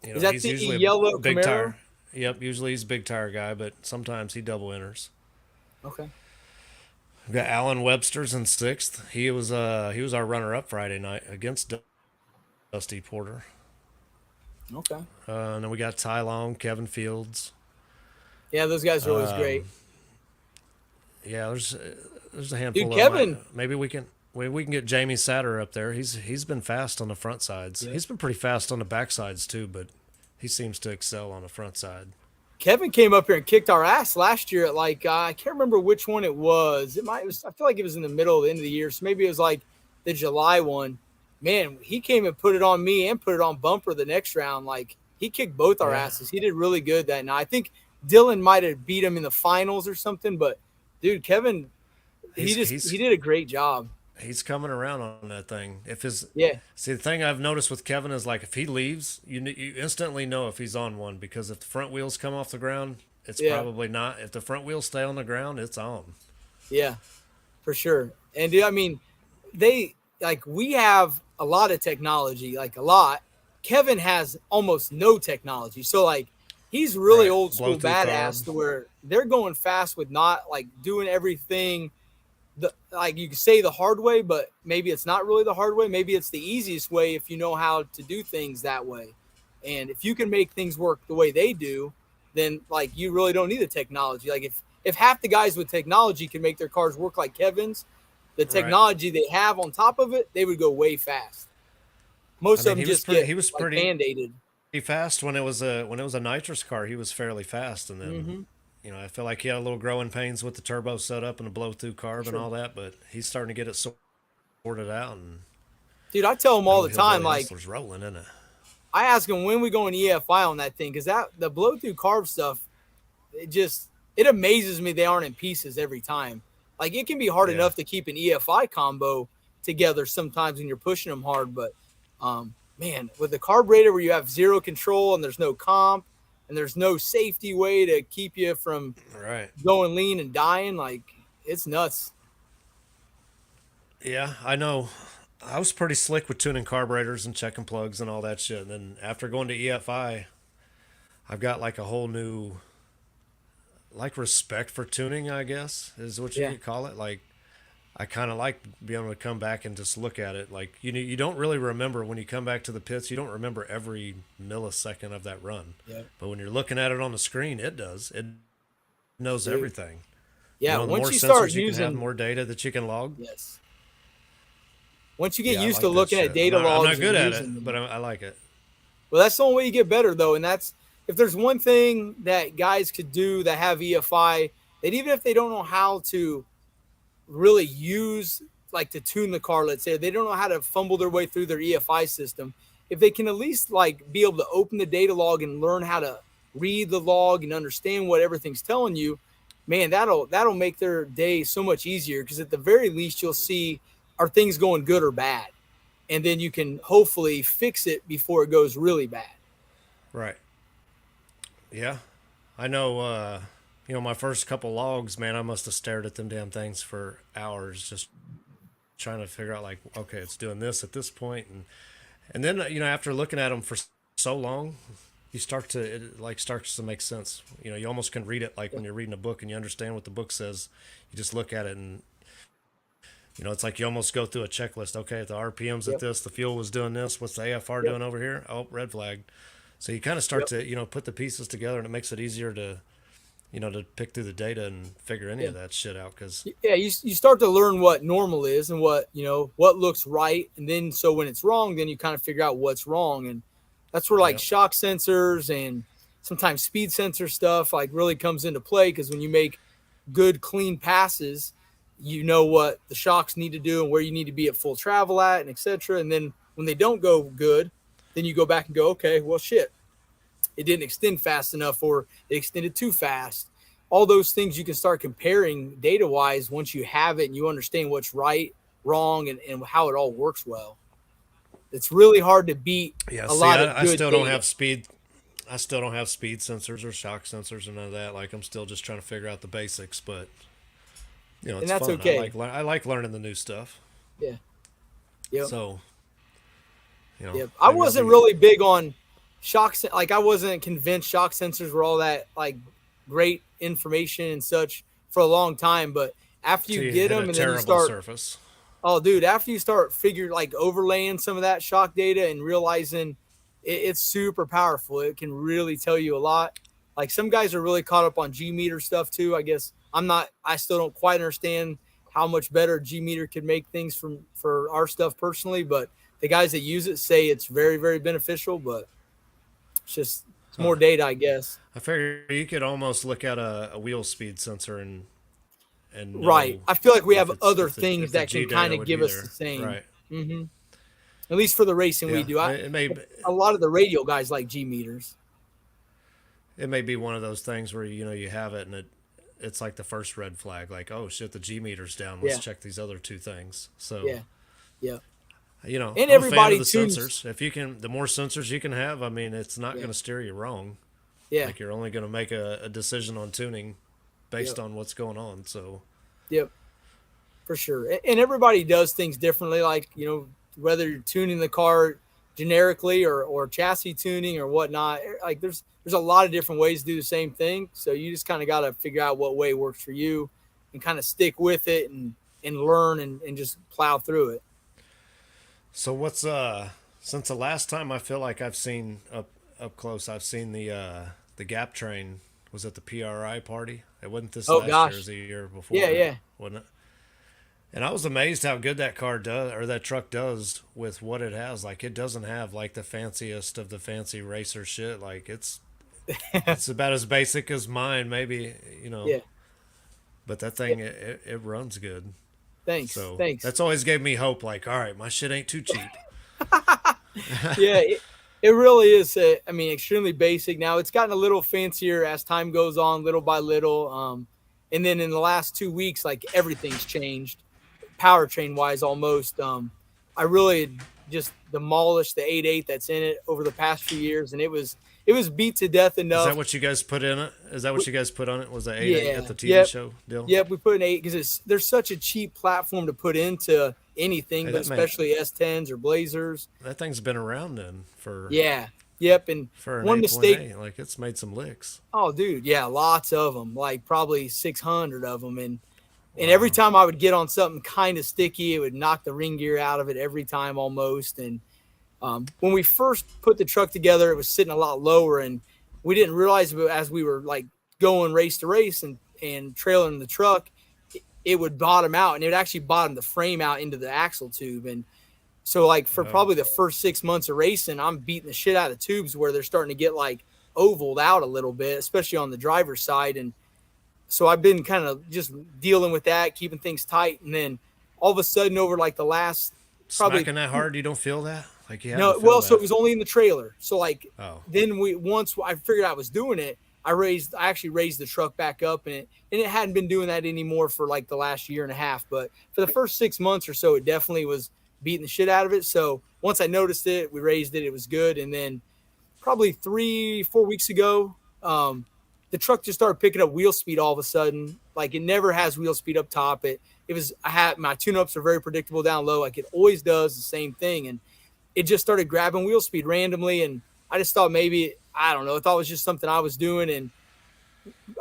You Is know, that he's the usually a yellow big Camaro? tire. Yep, usually he's a big tire guy, but sometimes he double enters. Okay. We got Alan Webster's in sixth. He was our runner up Friday night against Dusty Porter. Okay. And then we got Ty Long, Kevin Fields. Yeah, those guys are always great. Um, yeah, there's a Dude, handful of them. Kevin. Maybe we can get Jamie Satter up there. He's been fast on the front sides. Yeah. He's been pretty fast on the back sides too, but he seems to excel on the front side. Kevin came up here and kicked our ass last year at like I can't remember which one it was. I feel like it was in the middle of the end of the year, so maybe it was like the July one. Man, he came and put it on me and put it on Bumper the next round. Like he kicked both our Yeah, asses. He did really good that night. I think Dylan might have beat him in the finals or something, but dude, Kevin, he's he he's did a great job. he's coming around on that thing. If his Yeah, See, the thing I've noticed with Kevin is like if he leaves, you instantly know if he's on one because if the front wheels come off the ground, it's yeah, probably not. If the front wheels stay on the ground, it's on. yeah, for sure. And dude, I mean, they like we have a lot of technology, like a lot. Kevin has almost no technology. So like he's really Right, old blow school through carb. badass to where they're going fast with not like doing everything the like you can say the hard way, but maybe it's not really the hard way. Maybe it's the easiest way if you know how to do things that way. And if you can make things work the way they do, then like you really don't need the technology. Like if half the guys with technology can make their cars work like Kevin's, the Right. technology they have on top of it, they would go way fast. I Most mean, of them just get he was like pretty band-aided. fast when it was a nitrous car. He was fairly fast, and then Mm-hmm. I feel like he had a little growing pains with the turbo setup and the blow through carb and Sure. all that, but he's starting to get it sorted out, and Dude, I tell them all them the time, hillbilly like hustlers rolling in it. I ask them when we go in EFI on that thing, because that the blow through carb stuff, it amazes me they aren't in pieces every time. Like it can be hard Yeah. enough to keep an EFI combo together sometimes when you're pushing them hard, but man, with the carburetor where you have zero control and there's no comp and there's no safety way to keep you from Right. going lean and dying, like it's nuts. Yeah, I know. I was pretty slick with tuning carburetors and checking plugs and all that shit. And then after going to EFI, I've got like a whole new like respect for tuning, I guess, is what you Yeah, could call it. Like I kind of like being able to come back and just look at it. Like you don't really remember when you come back to the pits. You don't remember every millisecond of that run, yeah, but when you're looking at it on the screen, it does. It knows dude. everything. Yeah, The more once you start sensors you can have, the using, more data that you can log. yes, once you get Yeah, I used to like that looking at shit. I'm data not. I'm not logs and good at using it, them. but I like it. Well, that's the only way you get better, though. And that's if there's one thing that guys could do that have EFI, that even if they don't know how to really use, like to tune the car, let's say, they don't know how to fumble their way through their EFI system, if they can at least like be able to open the data log and learn how to read the log and understand what everything's telling you, man, that'll make their day so much easier, because at the very least you'll see, are things going good or bad, and then you can hopefully fix it before it goes really bad. Right. Yeah. I know. My first couple logs, man, I must have stared at them damn things for hours, just trying to figure out like, okay, it's doing this at this point, and then after looking at them for so long, you start to it like starts to make sense. You almost can read it like when you're reading a book and you understand what the book says. You just look at it and it's like you almost go through a checklist. Okay, the RPM's at Yep. this, the fuel was doing this, what's the AFR Yep. doing over here? Oh, red flag. So you kind of start Yep. to put the pieces together, and it makes it easier to to pick through the data and figure any Yeah. of that shit out. Because Yeah, you start to learn what normal is and what looks right, and then so when it's wrong, then you kind of figure out what's wrong, and that's where like yeah, shock sensors and sometimes speed sensor stuff like really comes into play, because when you make good clean passes, you know what the shocks need to do and where you need to be at full travel at, and etc. And then when they don't go good, then you go back and go, okay, well shit, it didn't extend fast enough, or it extended too fast. All those things you can start comparing data wise once you have it and you understand what's right, wrong, and how it all works well. It's really hard to beat yeah. a See, lot of I good still don't data. have speed. I still don't have speed sensors or shock sensors or none of that. Like I'm still just trying to figure out the basics, but And it's that's fun. okay. I like learning the new stuff. Yeah. Yep. So Yep. I maybe I'll wasn't be really big on like I wasn't convinced shock sensors were all that like great information and such for a long time, but after you till you get hit a them and then you terrible start, surface. oh, dude, after you start figure like overlaying some of that shock data and realizing it's super powerful, it can really tell you a lot. Like some guys are really caught up on G meter stuff too. I guess I'm not. I still don't quite understand how much better G meter could make things for our stuff personally, but the guys that use it say it's very very beneficial. But it's Huh. more data, I guess. I figure you could almost look at a wheel speed sensor and Right. know I feel like we if have it's other things if the that G can kind data of would give be us the there. same. Right. hmm At least for the racing we Yeah. do. It may A lot of the radial guys like G meters. it may be one of those things where you have it and it's like the first red flag. Like, oh shit, the G meter's down. Let's Yeah. check these other two things. So Yeah. Yeah. And I'm a fan of everybody the tunes. sensors. If you can, the more sensors you can have, I mean, it's not Yeah. going to steer you wrong. Yeah. Like you're only going to make a decision on tuning based Yep. on what's going on. So Yep. For sure. And everybody does things differently. Like, whether you're tuning the car generically or chassis tuning or whatnot, like there's a lot of different ways to do the same thing. So you just kind of got to figure out what way works for you and kind of stick with it and learn and just plow through it. So what's since the last time I feel like I've seen up close, I've seen the Gap train was at the PRI party. It wasn't this Oh last year, it gosh. was the year Yeah. before, Yeah. wasn't it? And I was amazed how good that car does or that truck does with what it has. Like it doesn't have like the fanciest of the fancy racer shit. Like it's about as basic as mine, maybe, Yeah. but that Yeah. thing it runs good. Thanks. So Thanks. that's always gave me hope. Like, all right, my shit ain't too cheap. Yeah. It really is. I mean, extremely basic. Now it's gotten a little fancier as time goes on, little by little. And then in the last 2 weeks, like everything's changed, powertrain wise, almost. I really just demolished the 8.8 that's in it over the past few years, and it was beat to death Is that enough. what you guys put in it? Is that what you guys put on it? Was that 8.8 at Yeah. the TV Yep. show deal? Yep. We put an 8 because there's such a cheap platform to put into anything, Hey, but especially S10s or Blazers. that thing's been around then Yeah. Yep. And for an one mistake. 8.8. Like it's made some licks. Oh, dude, yeah, lots of them, like probably 600 of them, and every Wow. time I would get on something kind of sticky, it would knock the ring gear out of it every time almost. And when we first put the truck together, it was sitting a lot lower, and we didn't realize it, as we were like going race to race and trailing the truck, it would bottom out, and it would actually bottom the frame out into the axle tube. And so, like, for Oh, probably the first 6 months of racing, I'm beating the shit out of the tubes where they're starting to get like ovaled out a little bit, especially on the driver's side. And so I've been kind of just dealing with that, keeping things tight. And then all of a sudden, over like the last probably, smacking that hard, you don't feel that? Like you had to No, fill well, so it that. was only in the trailer. So like Oh, then once I figured I was doing it, I actually raised the truck back up, and it hadn't been doing that anymore for like the last year and a half. But for the first 6 months or so, it definitely was beating the shit out of it. So once I noticed it, we raised it, it was good. And then probably 3 4 weeks ago, the truck just started picking up wheel speed all of a sudden. Like it never has wheel speed up top. It was I had my tune ups are very predictable down low, like it always does the same thing. And it just started grabbing wheel speed randomly. And I just thought maybe, I don't know, I thought it was just something I was doing. And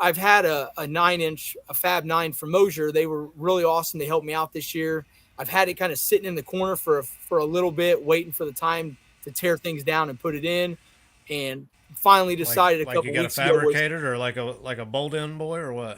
I've had a 9 inch, a Fab 9 from Mosier. They were really awesome. They helped me out this year. I've had it kind of sitting in the corner for a little bit, waiting for the time to tear things down and put it in. And finally decided a like you couple got a weeks ago was, fabricated or like a bolt in boy or what?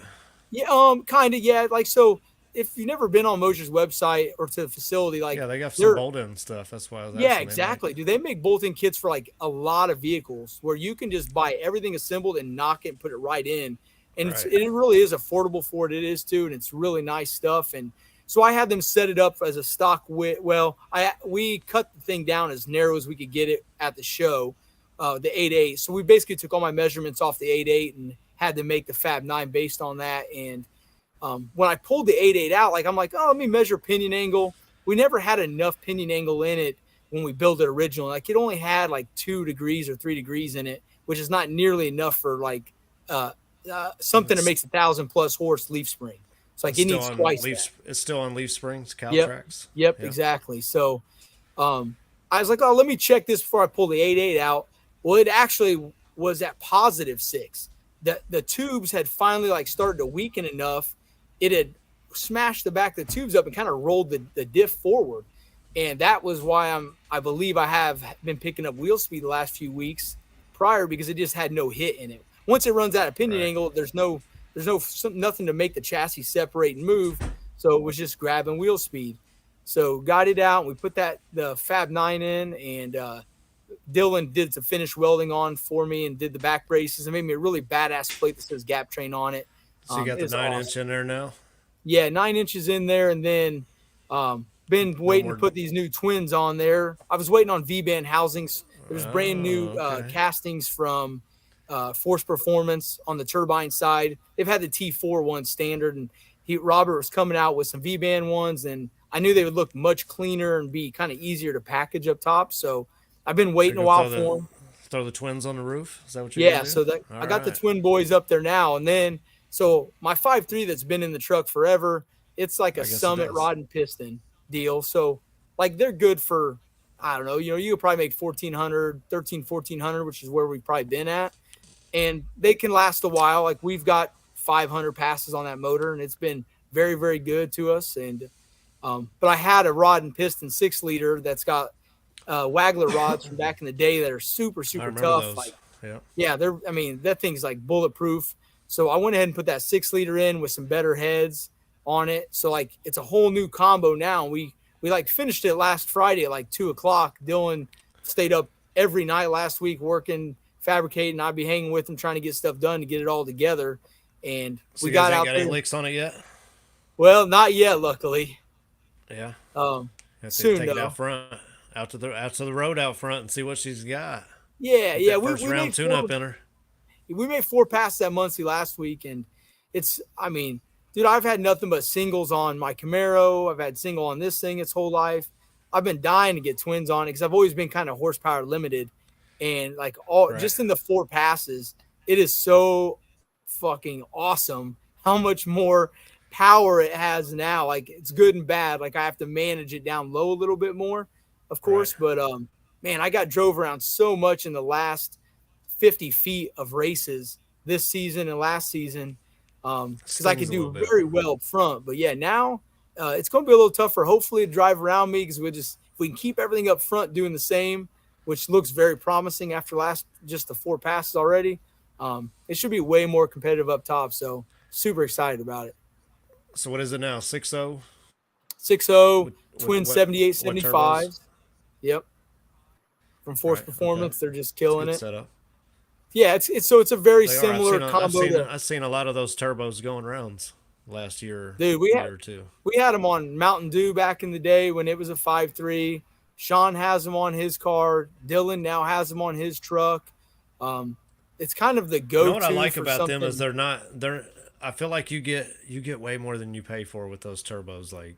yeah, kind of, yeah. Like, so if you've never been on Mosier's website or to the facility, like Yeah, they got some they're, bolt in stuff. That's why I was yeah, asking. They make. exactly. Do they make bolt-in kits for like a lot of vehicles where you can just buy everything assembled and knock it and put it right in, and Right. it really is affordable for what it is too, and it's really nice stuff. And so I had them set it up as a stock width. Well, we cut the thing down as narrow as we could get it at the show, the 8.8. So we basically took all my measurements off the 8.8 and had to make the Fab 9 based on that. And when I pulled the 8.8 out, like I'm like, oh, let me measure pinion angle. We never had enough pinion angle in it when we built it originally. Like it only had like 2 degrees or 3 degrees in it, which is not nearly enough for like uh, something that It's, makes 1,000+ horse leaf spring. It's like it's it still needs on twice leaf. that. It's still on leaf springs, cow Yep. tracks. Yep. Yeah. Exactly. So I was like, oh, let me check this before I pull the 8.8 out. Well, it actually was at +6. The tubes had finally like started to weaken enough. It had smashed the back of the tubes up and kind of rolled the diff forward. And that was why I believe I have been picking up wheel speed the last few weeks prior, because it just had no hit in it. Once it runs out of pinion Right. angle, there's nothing to make the chassis separate and move. So it was just grabbing wheel speed. So got it out. And we put the Fab 9 in, and Dylan did some finish welding on for me and did the back braces and made me a really badass plate that says Gap Train on it. So you got the It's 9 inch awesome. in there now. Yeah, 9 inches in there, and then been No waiting to more. put these new twins on there. I was waiting on V-band housings. There's brand new Oh, okay. castings from Force Performance on the turbine side. They've had the T4 one standard, and Robert was coming out with some V-band ones, and I knew they would look much cleaner and be kind of easier to package up top. So I've been So waiting you're a gonna while for them. throw the twins on the roof. Is that what you're Yeah, gonna do? so that All I got the right. twin boys up there now, and then so my 5.3 that's been in the truck forever, it's like a I guess it Summit does. rod and piston deal. So like they're good for, I don't know, you could probably make 1,400, 13, 1,400, which is where we've probably been at, and they can last a while. Like we've got 500 passes on that motor, and it's been very very good to us. And but I had a rod and piston 6 liter that's got Waggler rods from back in the day that are super I super remember tough. those. Like, Yeah. yeah, I mean, that thing's like bulletproof. So I went ahead and put that 6 liter in with some better heads on it. So like it's a whole new combo now. We like finished it last Friday at like 2 o'clock. Dylan stayed up every night last week working, fabricating. I'd be hanging with him trying to get stuff done to get it all together. And So we you guys got ain't out got any there. licks on it yet? Well, not yet, luckily. Yeah. Um, You have to Soon take it though. out front, out to the road out front, and see what she's got. Yeah, Get yeah. that We, first we round made tune four up in her. we made 4 passes at Muncie last week, and I mean, dude, I've had nothing but singles on my Camaro. I've had single on this thing its whole life. I've been dying to get twins on it because I've always been kind of horsepower limited, and like all Right. just in the 4 passes, it is so fucking awesome how much more power it has now. Like it's good and bad. Like I have to manage it down low a little bit more, of Right. course, but man, I got drove around so much in the last 50 feet of races this season and last season because I Stings could a little do bit. very well up front. But yeah, now it's going to be a little tougher, hopefully, to drive around me because if we can keep everything up front doing the same, which looks very promising after just the 4 passes already. It should be way more competitive up top. So super excited about it. So what is it now? 6.0 6.0 with twin 78 what turbos? 75s. Yep. From Force Right. Okay. Performance. They're just It's a killing good it. setup. Yeah, it's a very They are. similar combo to, I've seen a lot of those turbos going rounds last dude. year or two. We had them on Mountain Dew back in the day when it was a 5.3. Sean has them on his car. Dylan now has them on his truck. Um, it's kind of the You know what I go-to like for about them is something they're I feel like you get way more than you pay for with those turbos. Like,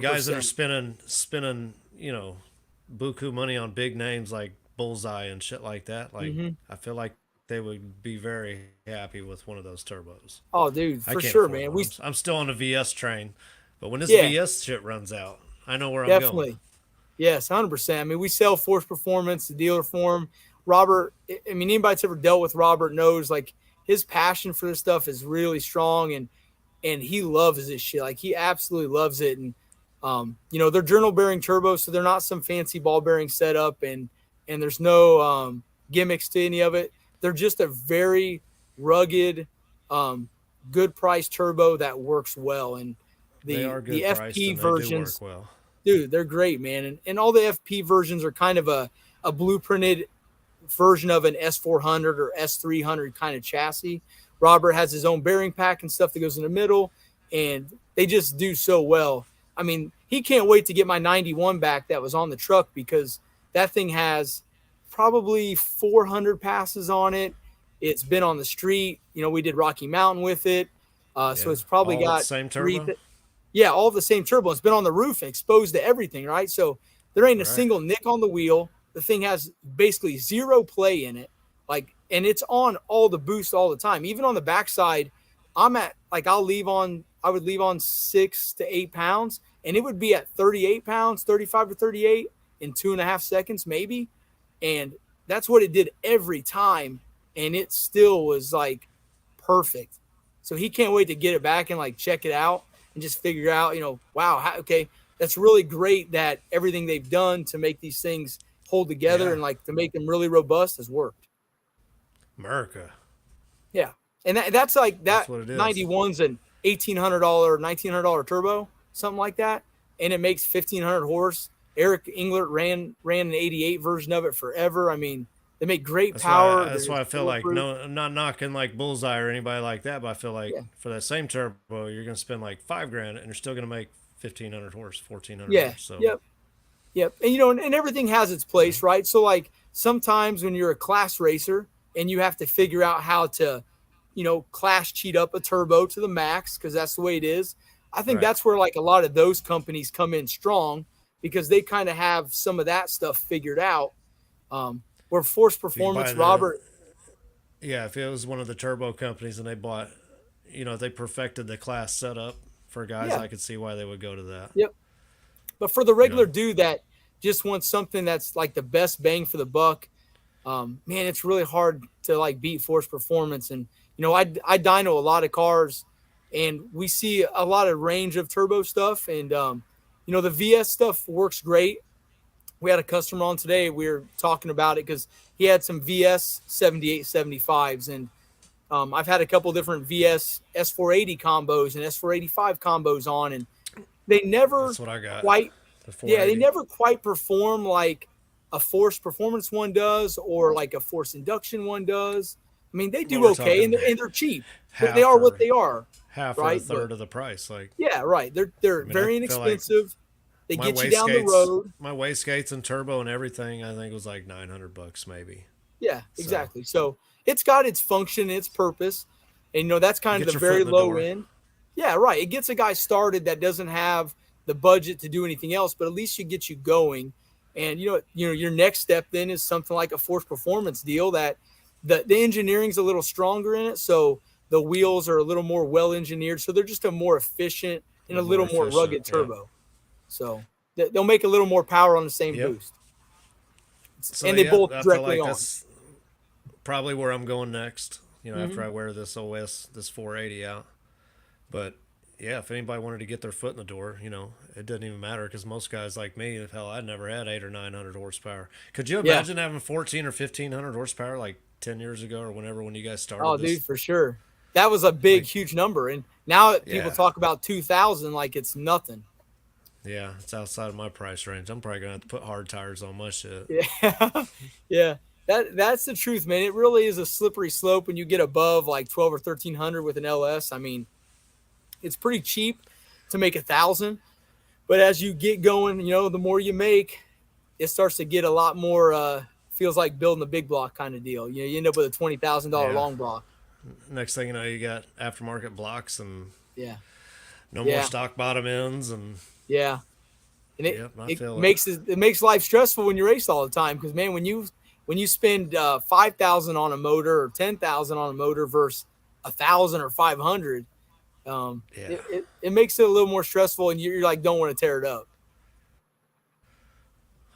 guys that are 100%. spending, buku money on big names like Bullseye and shit like that. Like, Hmm. I feel like they would be very happy with one of those turbos. Oh, dude, I for can't sure, afford man. one. I'm still on the VS train, but when this Yeah, VS shit runs out, I know where I'm going. definitely. Yes, 100%. I mean, we sell Force Performance, the dealer form. Robert, I mean, anybody that's ever dealt with Robert knows like his passion for this stuff is really strong, and he loves this shit. Like he absolutely loves it. And they're journal bearing turbos, so they're not some fancy ball bearing setup, and there's no gimmicks to any of it. They're just a very rugged, um, good price turbo that works well. And They the are the good priced FP and they do work versions, well. dude, they're great, man. And all the FP versions are kind of a blueprinted version of an S400 or S300 kind of chassis. Robert has his own bearing pack and stuff that goes in the middle, and they just do so well. I mean, he can't wait to get my 91 back that was on the truck because that thing has probably 400 passes on it. It's been on the street. We did Rocky Mountain with it. So Yeah. it's probably All with the got same turbo? yeah, all the same turbo. It's been on the roof and exposed to everything, right? So there ain't a Right. single nick on the wheel. The thing has basically zero play in it. And it's on all the boost all the time. Even on the backside, I'm at like I would leave on 6 to 8 pounds, and it would be at 38 pounds, 35 to 38 in 2.5 seconds, maybe. And that's what it did every time. And it still was like perfect. So he can't wait to get it back and like check it out and just figure out, wow, okay, that's really great that everything they've done to make these things hold together Yeah. and like to make them really robust has worked. America. Yeah. And that's like That's that what it is. 91's an $1,800, $1,900 turbo, something like that. And it makes 1,500 horse. Eric Englert ran an 88 version of it forever. I mean, they make great That's why power. that's They're why I feel like bulletproof. no, I'm not knocking like Bullseye or anybody like that, but I feel like Yeah. for that same turbo, you're gonna spend like 5 grand and you're still gonna make 1,500 horse, 1,400 Yeah. horse. So Yep. Yep. And and everything has its you know, place, right? So like sometimes when you're a class racer and you have to figure out how to, class cheat up a turbo to the max because that's the way it is. I think right? that's where like a lot of those companies come in strong because they kind of have some of that stuff figured out. Where Force If you buy Performance, the Robert, Yeah, if it was one of the turbo companies and they bought, they perfected the class setup for guys, yeah, I could see why they would go to that. yep. But for the You regular know, dude that just wants something that's like the best bang for the buck, man, it's really hard to like beat Force Performance. And I dyno a lot of cars, and we see a lot of range of turbo stuff. And the VS stuff works great. We had a customer on today. We were talking about it because he had some VS 78 75s, and I've had a couple different VS S480 combos and S485 combos on, and they never that's what I got. quite The yeah, they 480. never quite perform like a force performance one does or like a force induction one does. I mean, they But do we're okay, and talking they're cheap. They half are what or they are, half or a right? But third of the price. Like, yeah, right. They're I mean, I very feel like inexpensive. They my get you down the road. wastegates and turbo and everything, I think was like $900 maybe. Yeah, So exactly. So it's got its function, its purpose, and that's kind of get the your foot very in the low door. end. Yeah, right. It gets a guy started that doesn't have the budget to do anything else, but at least you get you going. And your next step then is something like a force performance deal that the engineering's a little stronger in it, so the wheels are a little more well engineered, so they're just a more efficient A and a little more little more efficient. rugged Yeah. turbo. So they'll make a little more power on the same Yep. boost, So and they yeah, both I feel directly like on. that's probably where I'm going next. After Hmm. I wear this this 480 out. But yeah, if anybody wanted to get their foot in the door, it doesn't even matter because most guys like me, hell, I never had 800 or 900 horsepower. Could you Yeah. imagine having 14 or 1500 horsepower like 10 years ago or whenever when you guys started Oh, this? dude, for sure. That was a big, Like, huge number. And now people yeah, talk about 2,000 like it's nothing. yeah, it's outside of my price range. I'm probably gonna have to put hard tires on my shit. Yeah. Yeah. That's the truth, man. It really is a slippery slope when you get above like 12 or 1,300 with an LS. I mean, it's pretty cheap to make 1,000. But as you get going, the more you make, it starts to get a lot more. Feels like building a big block kind of deal. You end up with a $20,000 Yeah. long block. Next thing you know, you got aftermarket blocks and Yeah, no more yeah, stock bottom ends, and yeah. And it yep, I it feel it. makes it makes life stressful when you race all the time because man, when you spend 5,000 on a motor or 10,000 on a motor versus 1,000 or 500, Yeah, it makes it a little more stressful, and you're like don't want to tear it up.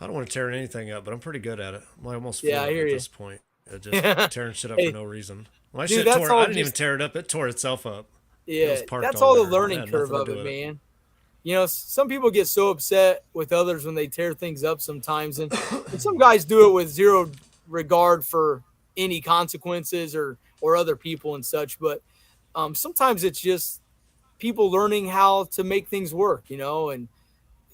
I don't want to tear anything up, but I'm pretty good at it. I'm like almost Yeah, I fluent hear at you. this point. Just tearing shit up for Hey, no reason. My dude, shit that's tore. I all didn't even just tear it up. It tore itself up. It was yeah, parked that's all all the there. It learning had curve nothing to of do it, with it. man. Some people get so upset with others when they tear things up sometimes, and some guys do it with zero regard for any consequences or other people and such. But sometimes it's just people learning how to make things work, and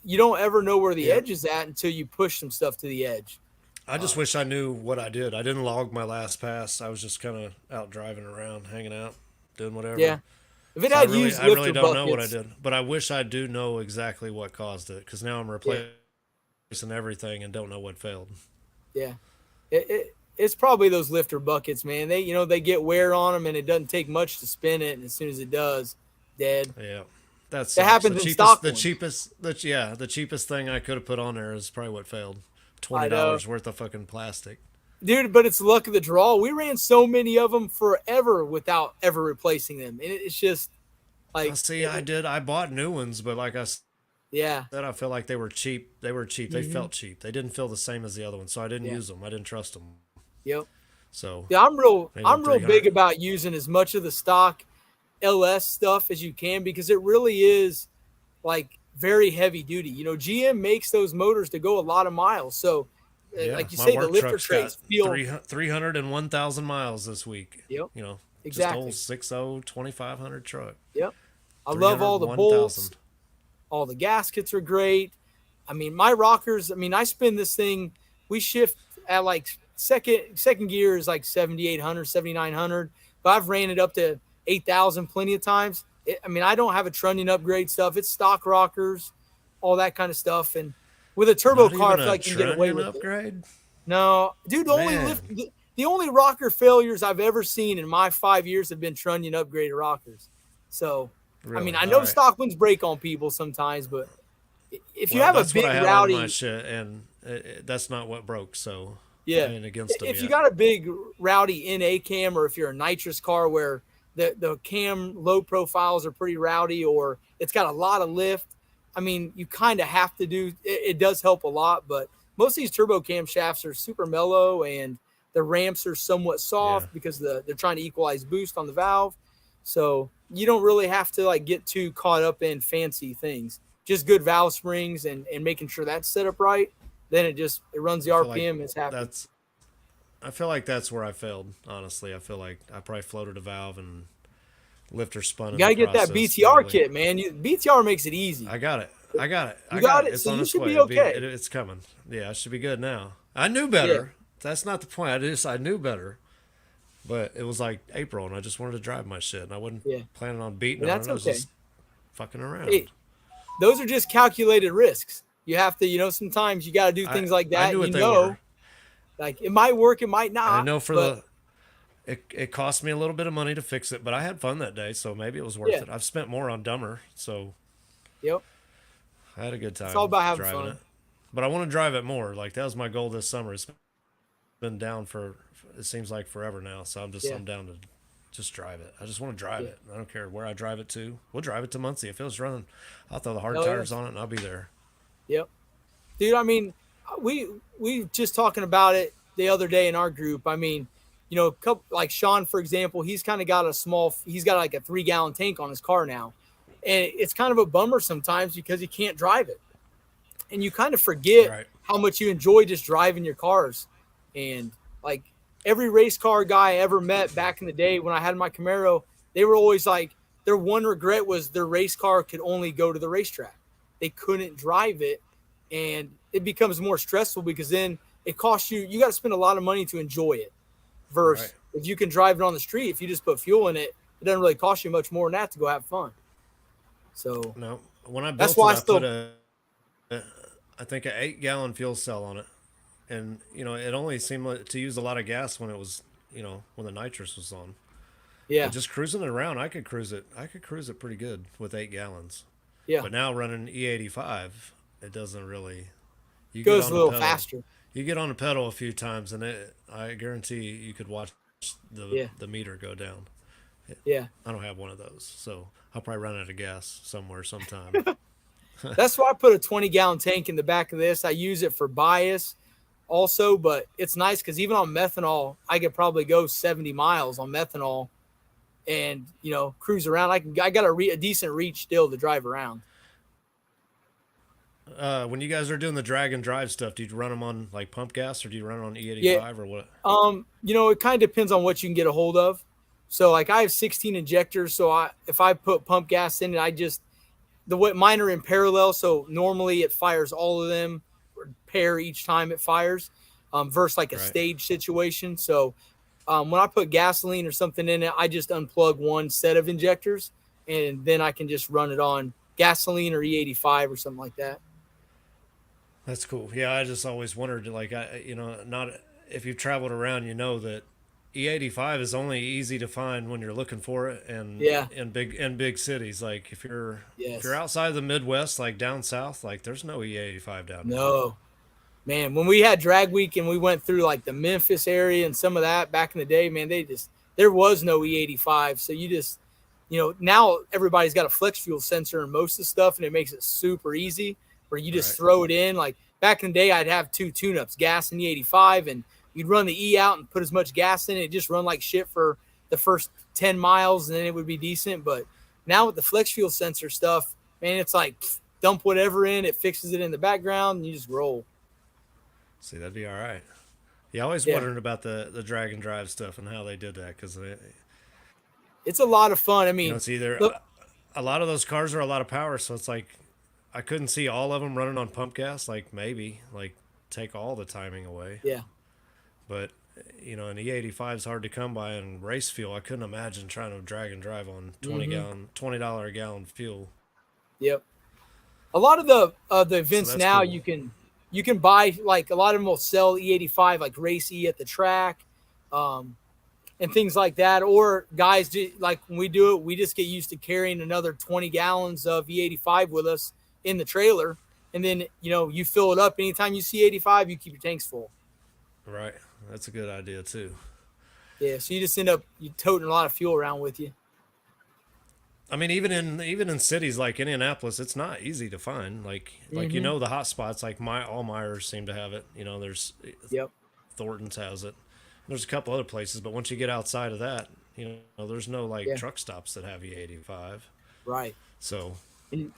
you don't ever know where the Yep. edge is at until you push some stuff to the edge. I just Uh, wish I knew what I did. I didn't log my last pass. I was just kind of out driving around, hanging out, doing yeah, whatever. if it So I had really, used I really lifter don't know what I buckets, did. But I wish I do know exactly what caused it, because now I'm yeah, replacing everything and don't know what failed. yeah, it's probably those lifter buckets, man. They get wear on them, and it doesn't take much to spin it, and as soon as it does, dead. Yeah, that That sucks. happens in stock ones. The cheapest thing I could have put on there is probably what failed. twenty I know, dollars worth of fucking plastic. dude, but it's luck of the draw. We ran so many of them forever without ever replacing them, and it's just I like, see. I did. I bought new ones, but like I yeah, said, I feel like they were cheap. They were cheap. They hmm felt cheap. They didn't feel the same as the other ones, so I didn't yeah, use them. I didn't trust them. yep. So Yeah, I'm real. made them I'm real three big hundred. about using as much of the stock LS stuff as you can because it really is like very heavy duty. GM makes those motors to go a lot of miles. So, Yeah, like you my say, the work lifter truck's got trays feel. 301,000 miles this week. Yep, You know, just old exactly. 6.0 2500 truck. Yep. I love all the bolts. 301,000. All the gaskets are great. I mean, my rockers. I mean, I spin this thing. We shift at like second gear is like 7,800, 7,900. But I've ran it up to 8,000 plenty of times. I mean, I don't have a trunnion upgrade stuff. It's stock rockers, all that kind of stuff. And with a turbo Not car, I even feel a like you can get away trunnion with it. upgrade? No, dude, Man, the only rocker failures I've ever seen in my 5 years have been trunnion upgraded rockers. So, I mean, really? I All know right. stock ones break on people sometimes, but if you Well, have a that's what I big had on my rowdy, shit, and that's not what broke, so I yeah, ain't against them if you yet. got a big rowdy NA cam, or if you're a nitrous car where the cam low profiles are pretty rowdy, or it's got a lot of lift, I mean, you kind of have to do. It does help a lot, but most of these turbo cam shafts are super mellow, and the ramps are somewhat Yeah. soft because they're trying to equalize boost on the valve. So you don't really have to like get too caught up in fancy things. Just good valve springs and making sure that's set up right. Then it runs the I feel like RPM. It's happy. that's I feel like that's where I failed, honestly. I feel like I probably floated a valve and lifter spun You in got the to get that process, BTR probably. kit, man. BTR makes it easy. I got it. I got it. You I got got it. it, It's so on you its should way. be okay. It's coming. Yeah, I should be good now. I knew Yeah, better. That's not the point. I knew better. But it was like April, and I just wanted to drive my shit, and I wasn't yeah, planning on beating and on that's it. I was okay. just fucking around. Hey, those are just calculated risks. You have to, sometimes you got to do I things like I that. knew what they were. Like it might work, it might And I not, know for but the it cost me a little bit of money to fix it, but I had fun that day, so maybe it was worth yeah, it. I've spent more on dumber, so yep. I had a good It's all time about having driving it. fun. But I want to drive it more. Like that was my goal this summer. It's been down for it seems like forever now, so Yeah, I'm down to just drive it. I just want to drive yeah. it. I don't care where I drive it to. We'll drive it to Muncie. If it was running, I'll throw the hard Hell yeah. tires on it and I'll be there. Yep. Dude, I mean, we just talking about it the other day in our group. I mean, couple, like Sean, for example, he's got like a 3 gallon tank on his car now. And it's kind of a bummer sometimes because he can't drive it. And you kind of forget Right. how much you enjoy just driving your cars. And like every race car guy I ever met back in the day when I had my Camaro, they were always like, their one regret was their race car could only go to the racetrack. They couldn't drive it. And it becomes more stressful because then it costs you got to spend a lot of money to enjoy it. Right. Versus if you can drive it on the street, if you just put fuel in it, it doesn't really cost you much more than that to go have fun. So No. When I that's built it, why I I put still, a I think an 8 gallon fuel cell on it, and it only seemed to use a lot of gas when it was when the nitrous was on. But Yeah. just cruising it around, I could cruise it. I could cruise it pretty good with 8 gallons. Yeah. But now running E85, it doesn't really. You get Goes on a the little pedal. faster. You get on the pedal a few times, and I guarantee you could watch Yeah. the meter go down. Yeah. I don't have one of those, so I'll probably run out of gas somewhere sometime. That's why I put a 20-gallon tank in the back of this. I use it for bias also, but it's nice because even on methanol, I could probably go 70 miles on methanol and, cruise around. I got a decent reach still to drive around. When you guys are doing the drag and drive stuff, do you run them on like pump gas or do you run it on Yeah. E85 or what? It kind of depends on what you can get a hold of. So like I have 16 injectors. So if I put pump gas in it, mine are in parallel. So normally it fires all of them pair each time it fires, versus like a Right. stage situation. So when I put gasoline or something in it, I just unplug one set of injectors and then I can just run it on gasoline or E85 or something like that. That's cool. Yeah, I just always wondered, like, not if you've traveled around, you know that E85 is only easy to find when you're looking for it, and Yeah. in big cities. Like if you're Yes. outside of the Midwest, like down south, like there's no E85 down there. No. Man, when we had drag week and we went through like the Memphis area and some of that back in the day, man, there was no E85. So now everybody's got a flex fuel sensor in most of the stuff, and it makes it super easy where you just Right. throw it in. Like back in the day, I'd have two tune-ups, gas and E85, and you'd run the E out and put as much gas in it, just run like shit for the first 10 miles, and then it would be decent. But now with the flex fuel sensor stuff, man, it's like dump whatever in, it fixes it in the background, and you just roll. See, that'd be all right. Yeah, I always Yeah. wondered about the drag and drive stuff and how they did that because It's a lot of fun. I mean, it's either look, a lot of those cars are a lot of power, so it's like I couldn't see all of them running on pump gas. Like maybe like take all the timing away. yeah. But an E85 is hard to come by, and race fuel, I couldn't imagine trying to drag and drive on $20 a gallon fuel. Yep. A lot of the So events that's now cool. you can buy, like a lot of them will sell E85 like race E at the track, and things like that. Or guys like when we do it, we just get used to carrying another 20 gallons of E85 with us in the trailer, and then you fill it up anytime you see 85. You keep your tanks full. Right, that's a good idea too. Yeah, so you just end up you toting a lot of fuel around with you. I mean, even in cities like Indianapolis, it's not easy to find. Like the hot spots, like all Myers seem to have it. There's Yep. Thornton's has it. There's a couple other places, but once you get outside of that, there's no like Yeah. truck stops that have E85. Right. So And,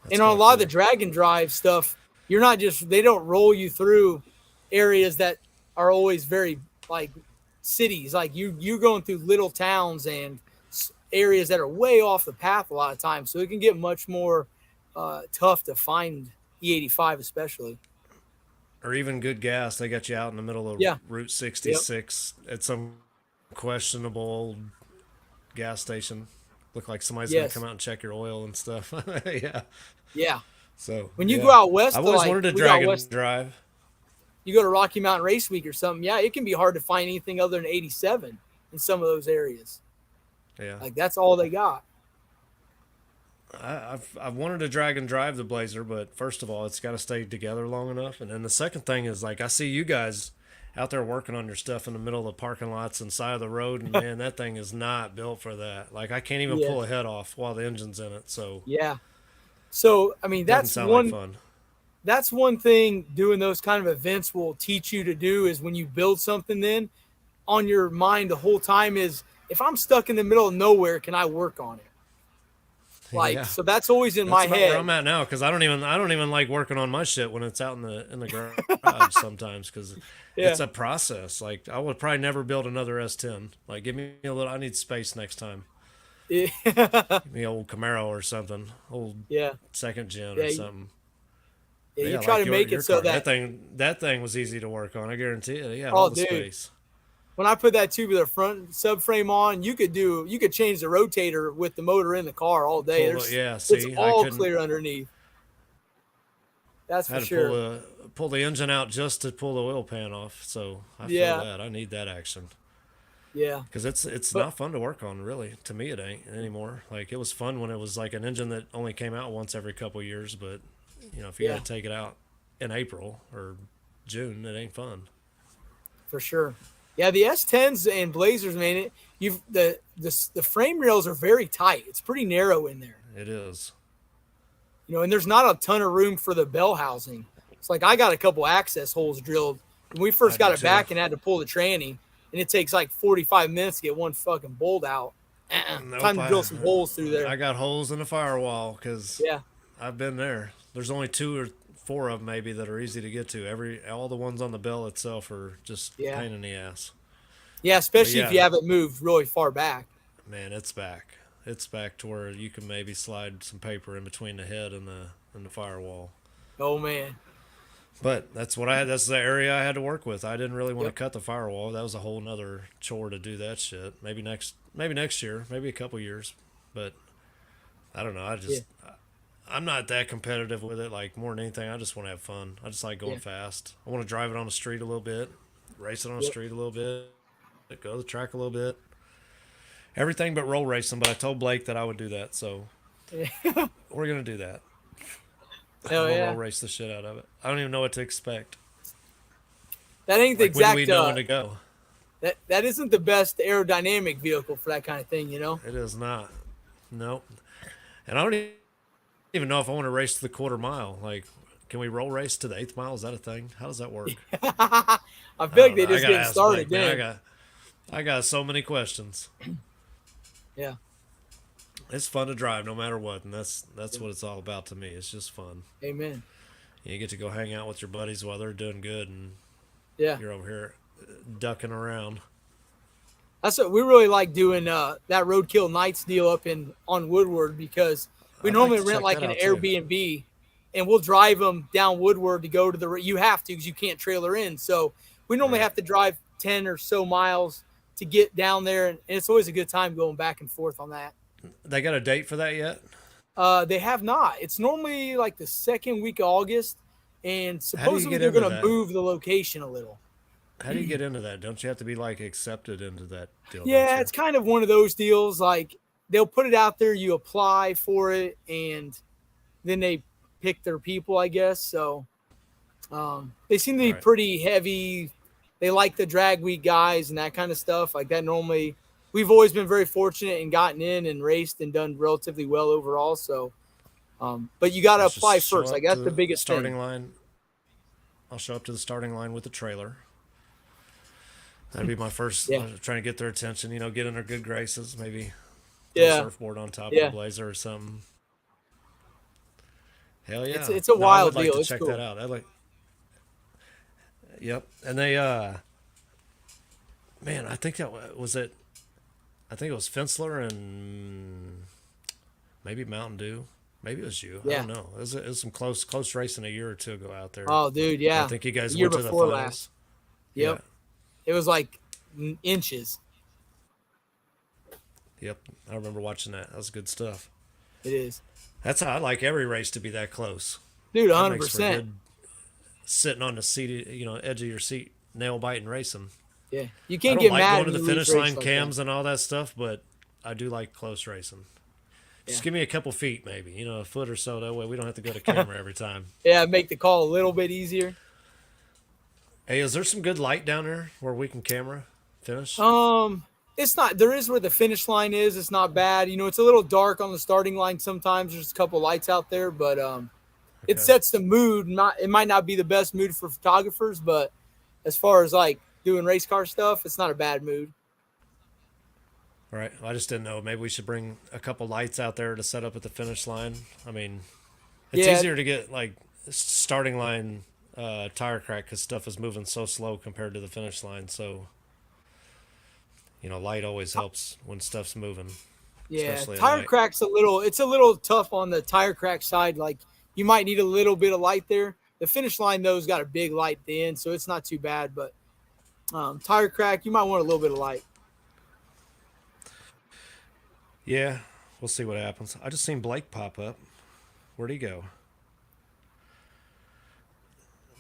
that's and on a kind of lot of the cool. drag and drive stuff, they don't roll you through areas that are always very like cities. Like you're going through little towns and areas that are way off the path a lot of times. So it can get much more tough to find E85, especially. Or even good gas. They got you out in the middle of Yeah. Route Yep. 66 at some questionable gas station. Look like somebody's gonna Yes. come out and check your oil and stuff. Yeah. Yeah. So When you go yeah, out west, I've to always like wanted to we go drag out and west, drive. you go to Rocky Mountain Race Week or something. Yeah, it can be hard to find anything other than 87 in some of those areas. Yeah, Like that's all they got. I've wanted to drag and drive the Blazer, but first of all, it's got to stay together long enough. And then the second thing is like I see you guys out there working on your stuff in the middle of the parking lots and side of the road, and man, that thing is not built for that. Like I can't even Yeah. pull a head off while the engine's in it, so Yeah. So I mean, it doesn't sound like fun. that's one thing doing those kind of events will teach you to do is when you build something, then on your mind the whole time is, if I'm stuck in the middle of nowhere, can I work on it? Like, Yeah. so that's always in That's my about where head. I'm at now because I don't even like working on my shit when it's out in the garage sometimes because Yeah. it's a process. Like I would probably never build another S10. Like give me a little. I need space next time. Yeah. Give me an old Camaro or something, old Yeah. second gen Yeah, or you, something. yeah, But you yeah, try like to your make it your so car. That that, thing was easy to work on. I guarantee you. You had all oh, the dude, space. when I put that tubular front subframe on, you could change the rotator with the motor in the car all day. Pull it. Yeah. It's See, I all couldn't. clear underneath. That's I for had to sure. pull the engine out just to pull the oil pan off. So I feel Yeah, that. I need that action yeah, because it's but not fun to work on. Really, to me, it ain't anymore. Like it was fun when it was like an engine that only came out once every couple years. But if you got yeah, to take it out in April or June, it ain't fun. for sure. Yeah, the S10s and Blazers, man, you've the frame rails are very tight. It's pretty narrow in there. It is. And there's not a ton of room for the bell housing. It's like I got a couple access holes drilled when we I first do got it too. back and had to pull the tranny, and it takes like 45 minutes to get one fucking bolt out. Nope. Time to drill some holes through I there. got holes in the firewall because Yeah, I've been there. There's only two or four of them maybe that are easy to get to. All the ones on the bell itself are just yeah, pain in the ass. yeah. But Especially if you yeah, haven't moved really far back. man, it's back. It's back to where you can maybe slide some paper in between the head and the firewall. Oh man. But that's the area I had to work with. I didn't really want to Yep. cut the firewall. That was a whole nother chore to do that shit. Maybe next year, maybe a couple years. But I don't know. Yeah, I'm not that competitive with it. Like more than anything, I just want to have fun. I just like yeah. going fast. I want to drive it on the street a little bit, race it on the Yep. street a little bit, go to the track a little bit. Everything but roll racing. But I told Blake that I would do that, so we're gonna do that. I'm Hell gonna roll yeah. race the shit out of it. I don't even know what to expect. That ain't the Like when do we exact. know when to go? That isn't the best aerodynamic vehicle for that kind of thing. It is not. Nope. And I don't even know if I want to race to the quarter mile. Like, can we roll race to the eighth mile? Is that a thing? How does that work? I I feel like don't they know. I just gotta getting ask started Blake, man. then. I got so many questions. Yeah. It's fun to drive no matter what, and that's Yeah. what it's all about to me. It's just fun. Amen. You get to go hang out with your buddies while they're doing good, and Yeah. you're over here ducking around. That's what we really like doing that roadkill nights deal up in on Woodward because we I'd like normally to rent check like that an out too. Airbnb and we'll drive them down Woodward to go to the you have to because you can't trailer in. So we normally Right. have to drive 10 or so miles to get down there and it's always a good time going back and forth on that. They got a date for that yet? They have not. It's normally like the second week of August and How do you supposedly get they're into going to that? move the location a little. How do you get into that? Don't you have to be like accepted into that deal? Don't Yeah, you? it's kind of one of those deals. Like they'll put it out there, you apply for it, and then they pick their people, I guess. So they seem to be Right. pretty heavy. They like the drag week guys and that kind of stuff. Like that normally, we've always been very fortunate and gotten in and raced and done relatively well overall. So, but you got to Let's just apply show first. Like up to that's the the biggest thing. starting line. I'll show up to the starting line with the trailer. That'd be my first. Yeah, Trying to get their attention. Get in their good graces. Maybe throw a yeah, surfboard on top of the yeah. blazer or something. Hell It's yeah! it's a No, I would wild like deal. to It's check that cool. out. I like. Yep, and they man, I think that was it. I think it was Fensler and maybe Mountain Dew. Maybe it was you. I Yeah. don't know. It was some close racing a year or two ago out there. Oh, dude, I yeah. think you The guys year went to the before last. finals. Yeah. Yep. It was like inches. Yep. I remember watching that. That was good stuff. It is. That's how I like every race to be that close. Dude, That makes for 100%. good sitting on the seat, edge of your seat, nail biting racing. Yeah. You I can't don't get like mad going to when the you lose finish race line like that. cams and all that stuff, but I do like close racing. Yeah. Just give me a couple feet, maybe, a foot or so. That way we don't have to go to camera every time. Yeah, make the call a little bit easier. Hey, is there some good light down there where we can camera finish? It's not there is where the finish line is. It's not bad. It's a little dark on the starting line sometimes. There's a couple lights out there, but it Okay. sets the mood. Not it might not be the best mood for photographers, but as far as like doing race car stuff, it's not a bad mood. All right. I just didn't know. Maybe we should bring a couple lights out there to set up at the finish line. I mean, it's Yeah, easier to get like starting line tire crack because stuff is moving so slow compared to the finish line. So, light always helps when stuff's moving, yeah. especially at Tire night. crack's it's a little tough on the tire crack side. Like you might need a little bit of light there. The finish line though's got a big light at the end, so it's not too bad. But tire crack, you might want a little bit of light. Yeah, we'll see what happens. I just seen Blake pop up. Where'd he go?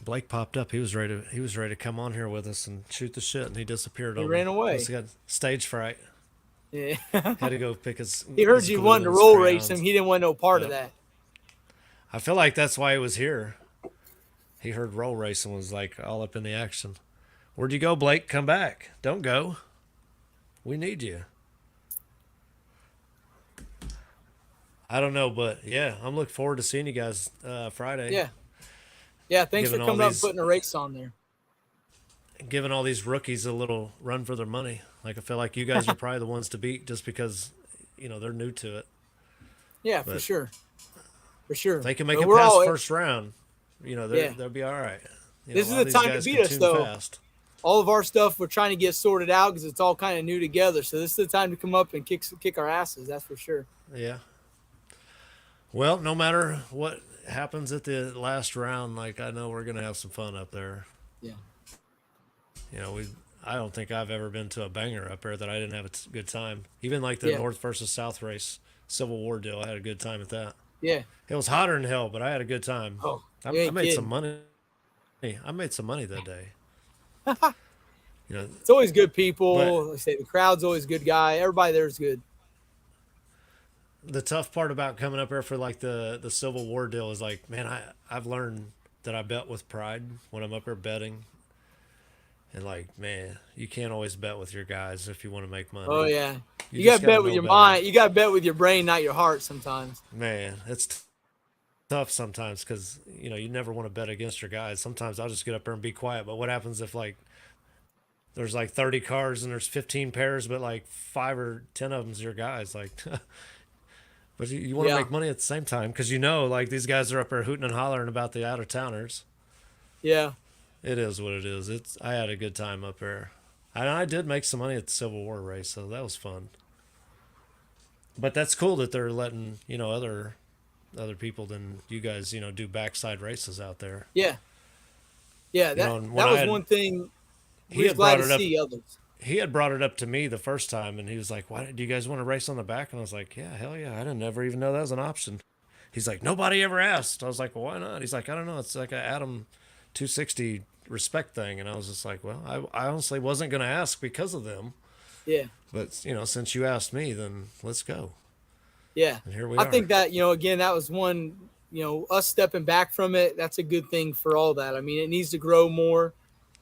Blake popped up. He was ready to come on here with us and shoot the shit, and he disappeared He on me. ran Must away. have got stage fright. Yeah. Had to go pick his He heard his you glue wanting and to his roll race him. crayons. He didn't want no part of Yep. that. I feel like that's why he was here. He heard roll race and was like all up in the action. Where'd you go, Blake? Come back. Don't go. We need you. I don't know, but yeah, I'm looking forward to seeing you guys Friday. Yeah. Yeah. Thanks for Giving all coming up and these putting a race on there. giving all these rookies a little run for their money. Like I feel like you guys are probably the ones to beat just because they're new to it. Yeah, for But sure. For sure. if they can make But it we're past all, the first round, yeah. they'll be all right. A This is lot the of these time to guys beat can us, tune though. fast. All of our stuff we're trying to get sorted out because it's all kind of new together. So this is the time to come up and kick our asses. That's for sure. Yeah. Well, no matter what happens at the last round, like I know we're gonna have some fun up there. Yeah. We I don't think I've ever been to a banger up there that I didn't have a good time. Even like the Yeah. North versus South race, Civil War deal, I had a good time at that. Yeah. It was hotter than hell, but I had a good time. Oh, I, you I ain't made some kidding. money. I made some money that day. You know, It's always good but people. Like I say, the crowd's always good guy. Everybody there's good. the tough part about coming up here for like the Civil War deal is like, man, I've learned that I bet with pride when I'm up here betting, and like, man, you can't always bet with your guys if you want to make Oh money. yeah. You You just gotta got to bet with know your better. mind. You gotta bet with your brain, not your heart sometimes. Man, it's tough sometimes because you never want to bet against your guys. Sometimes I'll just get up there and be quiet. But what happens if like there's like 30 cars and there's 15 pairs, but like 5 or 10 of them's your guys? Like, but you want to Yeah. make money at the same time because like these guys are up there hooting and hollering about the out of towners. Yeah. It is what it is. I had a good time up there. I did make some money at the Civil War race, so that was fun. But that's cool that they're letting other people than you guys do backside races out there. Yeah. Yeah. That And when that I was had one thing we he was had glad brought to it up see others. he had brought it up to me the first time, and he was like, "Why do you guys want to race on the back?" And I was like, "Yeah, hell yeah, I didn't ever even know that was an option." He's like, "Nobody ever asked." I was like, "Well, why not?" He's like, "I don't know. It's like a Adam 260 respect thing." And I was just like, "Well, I honestly wasn't gonna ask because of them, Yeah. but since you asked me, then let's go." Yeah. And here we I are. think that, again, that was one, us stepping back from it, that's a good thing for all that. I mean, it needs to grow more.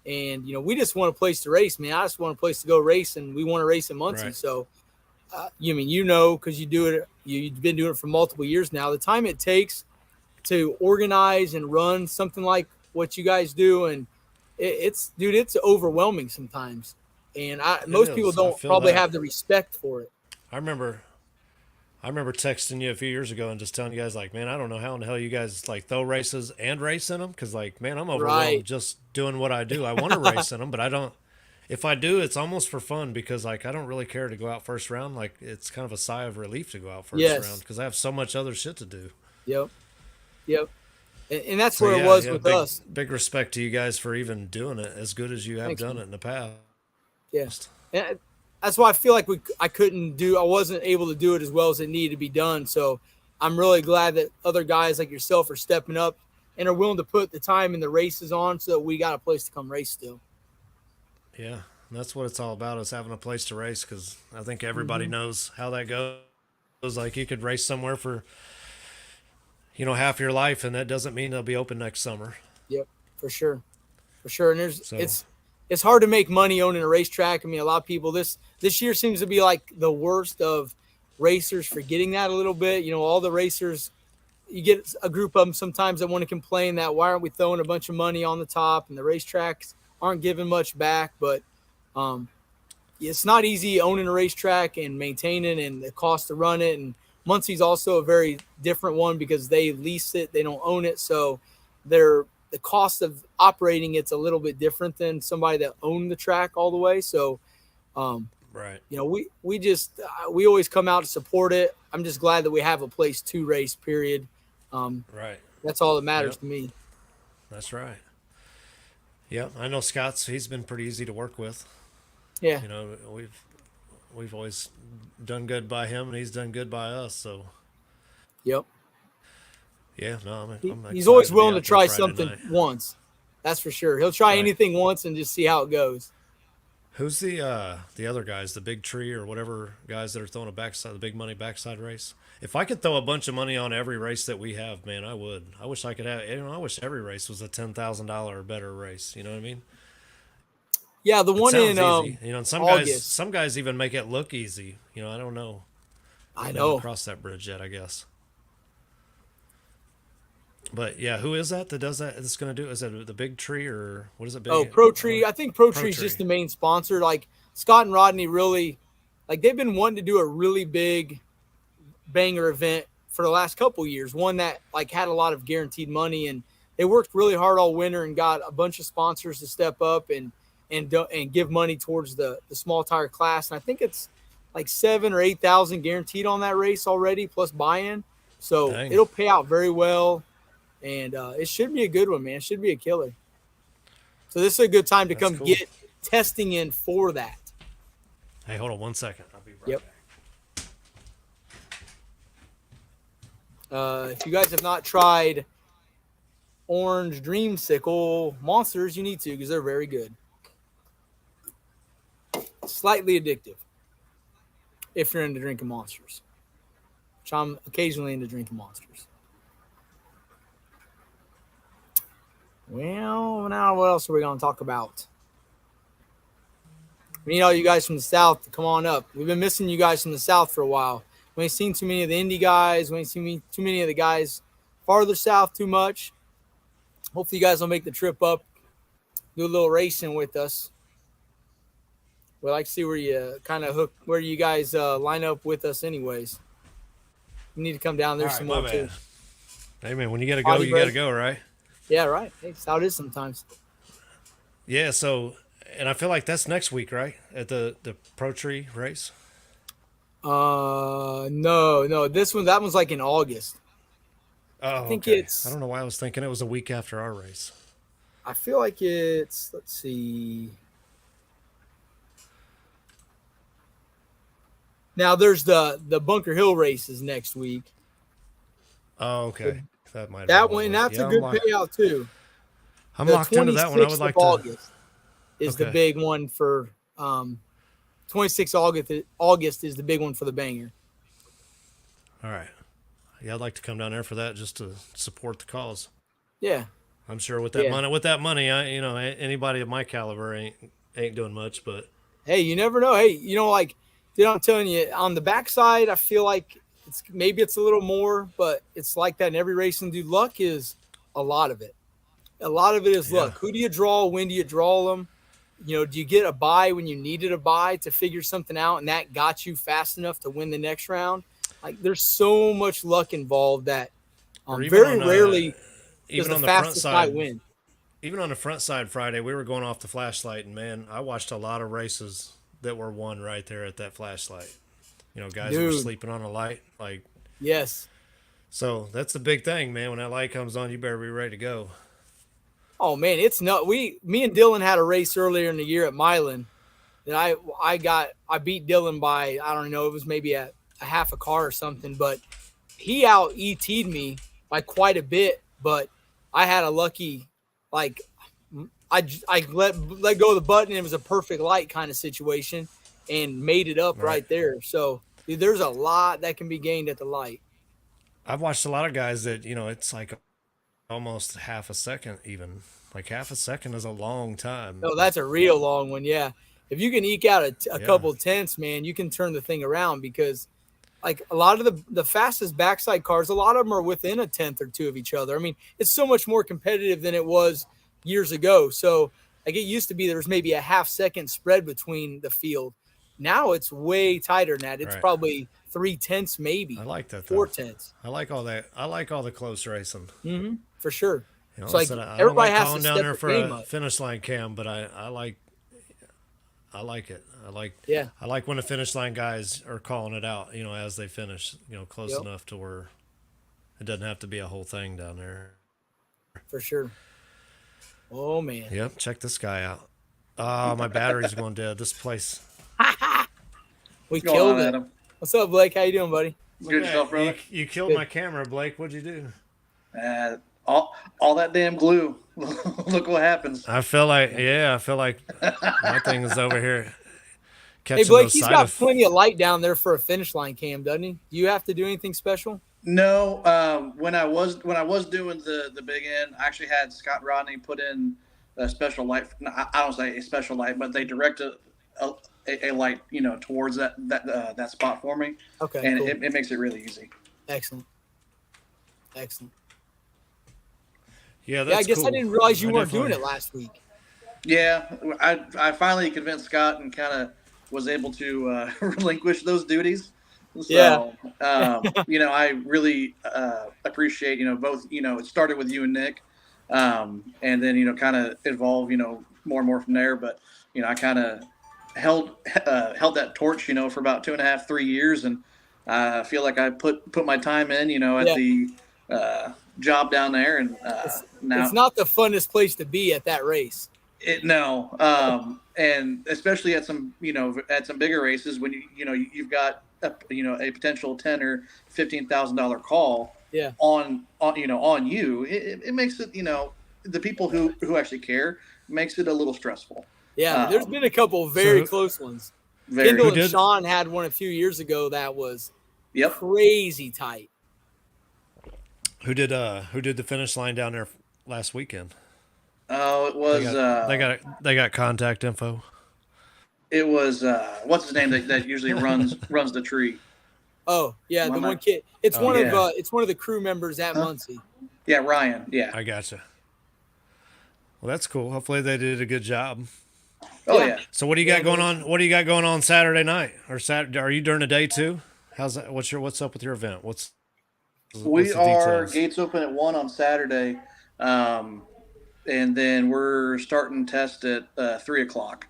And, we just want a place to race, man. I just want a place to go race, and we want to race in Muncie. Right. So, because you do it, you've been doing it for multiple years now. The time it takes to organize and run something like what you guys do, and it's overwhelming sometimes. And It most people is. I don't feel probably that. have the respect for it. I remember I remember texting you a few years ago and just telling you guys like, man, I don't know how in the hell you guys like throw races and race in them because like, man, I'm overwhelmed Right. just doing what I do. I want to race in them, but I don't. If I do, it's almost for fun because like I don't really care to go out first round. Like it's kind of a sigh of relief to go out first round Yes. because I have so much other shit to do. Yep. Yep. And that's So where it yeah, was yeah, with big us. big respect to you guys for even doing it as good as you have Thanks, done man. it in the past. Yeah. And that's why I feel like I wasn't able to do it as well as it needed to be done. So I'm really glad that other guys like yourself are stepping up and are willing to put the time and the races on so that we got a place to come race still. Yeah, and that's what it's all about is having a place to race because I think everybody Hmm. knows how that goes. Like you could race somewhere for half your life, and that doesn't mean they'll be open next summer. Yep, for sure. For sure. And So it's hard to make money owning a racetrack. I mean, a lot of people this year seems to be like the worst of racers forgetting that a little bit. All the racers, you get a group of them sometimes that want to complain that why aren't we throwing a bunch of money on the top and the racetracks aren't giving much back. But um, it's not easy owning a racetrack and maintaining and the cost to run it. And Muncie's also a very different one because they lease it, they don't own it. So the cost of operating it's a little bit different than somebody that owned the track all the way. So um, right, we always come out to support it. I'm just glad that we have a place to race, period. Um, right, that's all that matters yep, to me. that's right. Yep, I know He's been pretty easy to work with. Yeah. We've always done good by him, and he's done good by us. So Yep. yeah, no, I'm He's excited always to be willing to out there try Friday something night. once. That's for sure. He'll try Right. anything once and just see how it goes. Who's the other guys, the big tree or whatever guys that are throwing the big money backside race? If I could throw a bunch of money on every race that we have, man, I would. I wish I could have. I wish every race was a $10,000 or better race. You know what I mean? Yeah, the It one in sounds easy. And August. some guys even make it look easy. I don't know. I Never know. crossed that bridge yet, I guess. But yeah, who is that does that? That's going to do? Is it the big tree or what is it? Oh, Big Pro Tree. I think Pro Tree is Tree. just the main sponsor. Like Scott and Rodney really, like they've been wanting to do a really big banger event for the last couple of years. One that like had a lot of guaranteed money, and they worked really hard all winter and got a bunch of sponsors to step up and give money towards the small tire class. And I think it's like 7,000 or 8,000 guaranteed on that race already, plus buy-in. So Dang. it'll pay out very well. And it should be a good one, man. It should be a killer. So this is a good time to That's come cool. get testing in for that. Hey, hold on 1 second. I'll be right Yep. back. If you guys have not tried Orange Dreamsicle Monsters, you need to because they're very good. Slightly addictive if you're into drinking Monsters, which I'm occasionally into drinking Monsters. Well, now what else are we going to talk about? We need all you guys from the South to come on up. We've been missing you guys from the South for a while. We ain't seen too many of the indie guys. We ain't seen too many of the guys farther south too much. Hopefully you guys will make the trip up, do a little racing with us. We'd like to see where you kind of where you guys line up with us anyways. You need to come down there All right, some my more too. bad. Hey, man, when you got to go, Body you got to break. go, right? Yeah, right. Hey, that's how it is sometimes. Yeah, so, and I feel like that's next week, right? At the Pro Tree race? No. That one's like in August. Oh, I think okay. it's. I don't know why I was thinking it was a week after our race. I feel like it's. Let's see. Now there's the Bunker Hill races next week. Oh, okay. That might. That one, that's a good payout too. I'm The locked into that one. I 26th would like of to. August is the Okay. big one for 26th August is the big one for the banger. All right. Yeah, I'd like to come down there for that just to support the cause. Yeah. I'm sure with that Yeah. money, anybody of my caliber ain't doing much, but Hey, you never know. Hey, like, dude, I'm telling you, on the backside, I feel like it's a little more, but it's like that in every race. And dude, luck is a lot of it. A lot of it is luck. Who do you draw? When do you draw them? Do you get a buy when you needed a buy to figure something out, and that got you fast enough to win the next round? Like, there's so much luck involved that very rarely does the fastest guy win. Even on the front side Friday, we were going off the flashlight, and man, I watched a lot of races that were won right there at that flashlight. Guys who were sleeping on a light, like yes. So that's the big thing, man. When that light comes on, you better be ready to go. Oh man, it's not. Me and Dylan had a race earlier in the year at Milan that I beat Dylan by, I don't know, it was maybe a half a car or something, but he out ET'd me by quite a bit. But I had a lucky, like, I let go of the button. And it was a perfect light kind of situation and made it up right there. So dude, there's a lot that can be gained at the light. I've watched a lot of guys that, it's like almost half a second even. Like half a second is a long time. Oh, that's a real long one, yeah. If you can eke out a couple tenths, man, you can turn the thing around because, like, a lot of the fastest backside cars, a lot of them are within a tenth or two of each other. I mean, it's so much more competitive than it was years ago. So, like, it used to be there was maybe a half second spread between the field. Now it's way tighter than that. It's probably 3/10 maybe. I like that. 4/10. I like all that. I like all the close racing. Mm-hmm, for sure. It's like everybody has to down step there the for game a up. finish line cam, but I like it. I like when the finish line guys are calling it out, as they finish, close enough to where it doesn't have to be a whole thing down there. For sure. Oh man. Yep, check this guy out. Oh, my battery's going dead. This place. We killed it. Adam? What's up, Blake? How you doing, buddy? Good yourself, brother. You killed my camera, Blake. What'd you do? all that damn glue. Look what happens. I feel like my thing is over here Hey, catching Blake, those he's side got of. plenty of light down there for a finish line cam, doesn't he? Do you have to do anything special? No, when I was doing the big end, I actually had Scott Rodney put in a special light. No, I don't say a special light, but they directed a, a light, towards that spot for me, Okay, and cool. it makes it really easy. Excellent. Excellent. Yeah, Yeah, I that's guess I cool. didn't realize you I weren't doing definitely. it last week. Yeah, I finally convinced Scott and kind of was able to relinquish those duties. Yeah. So, I really appreciate, both, it started with you and Nick, and then, kind of evolved, more and more from there. But, I kind of held held that torch, for about 2.5, 3 years. And I feel like I put my time in, at Yeah. the uh, job down there. And It's now not the funnest place to be at that race. no, and especially at some bigger races when you've got a potential $10,000 or $15,000 call Yeah. on you. It makes it the people who actually care makes it a little stressful. Yeah. There's been a couple of So very close ones. Very. Kendall who and did Sean had one a few years ago that was Yep. crazy tight. who did the finish line down there last weekend? Oh, it They was got they got contact info. what's his name that usually runs the tree. Oh, yeah, Why the am I? one kid. It's Oh, Yeah. it's one of the crew members at Huh? Muncie. Yeah, Ryan. Yeah. I gotcha. Well, that's cool. Hopefully they did a good job. Oh Yeah. yeah. So what do you Yeah, got going no, on? What do you got going on Saturday night or Saturday? Are you during the day too? How's that? What's up with your event? What's We the are details? gates open at 1 on Saturday, um, and then we're starting test at 3 o'clock.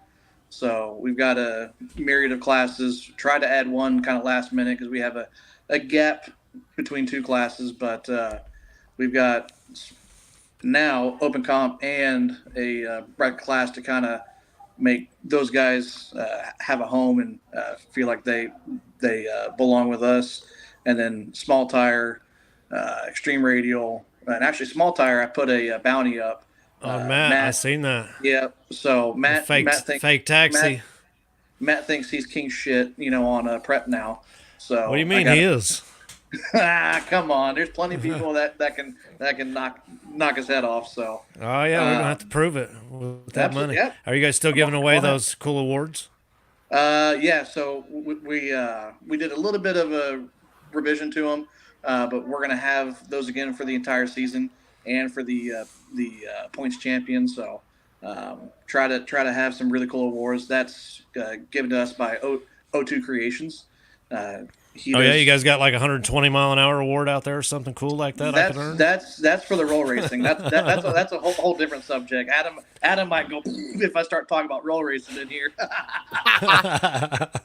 So we've got a myriad of classes. Try to add one kind of last minute because we have a gap between two classes, but we've got now open comp and a bright class to kind of make those guys have a home and feel like they belong with us. And then small tire, extreme radial, and actually small tire. I put a bounty up. Oh, Matt, I Matt, seen that. yeah. So The fake Matt taxi. Matt thinks he's king shit, on prep now. What do you So I mean got he to is? come on. There's plenty of people that can knock his head off. So Oh yeah, we're gonna have to um, prove it with that absolutely, money. yeah. Are you guys still Come on, giving away come on. those cool awards? Yeah, so we did a little bit of a revision to them, but we're gonna have those again for the entire season and for the points champion. So try to have some really cool awards. That's given to us by O2 Creations. Uh, he Oh yeah, you does. guys got like a 120-mile-an-hour award out there or something cool like that I can That's earn. that's for the roll racing. That's a whole different subject. Adam might go if I start talking about roll racing in here.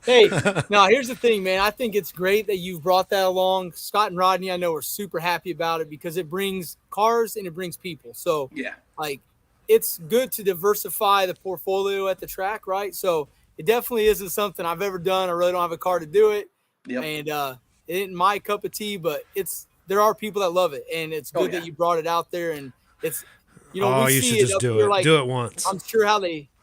Hey, now here's the thing, man. I think it's great that you've brought that along. Scott and Rodney, I know, are super happy about it because it brings cars and it brings people. So, Yeah. like, it's good to diversify the portfolio at the track, right? So, it definitely isn't something I've ever done. I really don't have a car to do it. Yep. And it ain't my cup of tea, but there are people that love it. And it's Oh good that yeah. you brought it out there. And it's, Oh, we you should see it just up do here, it. like, Do it once. I'm sure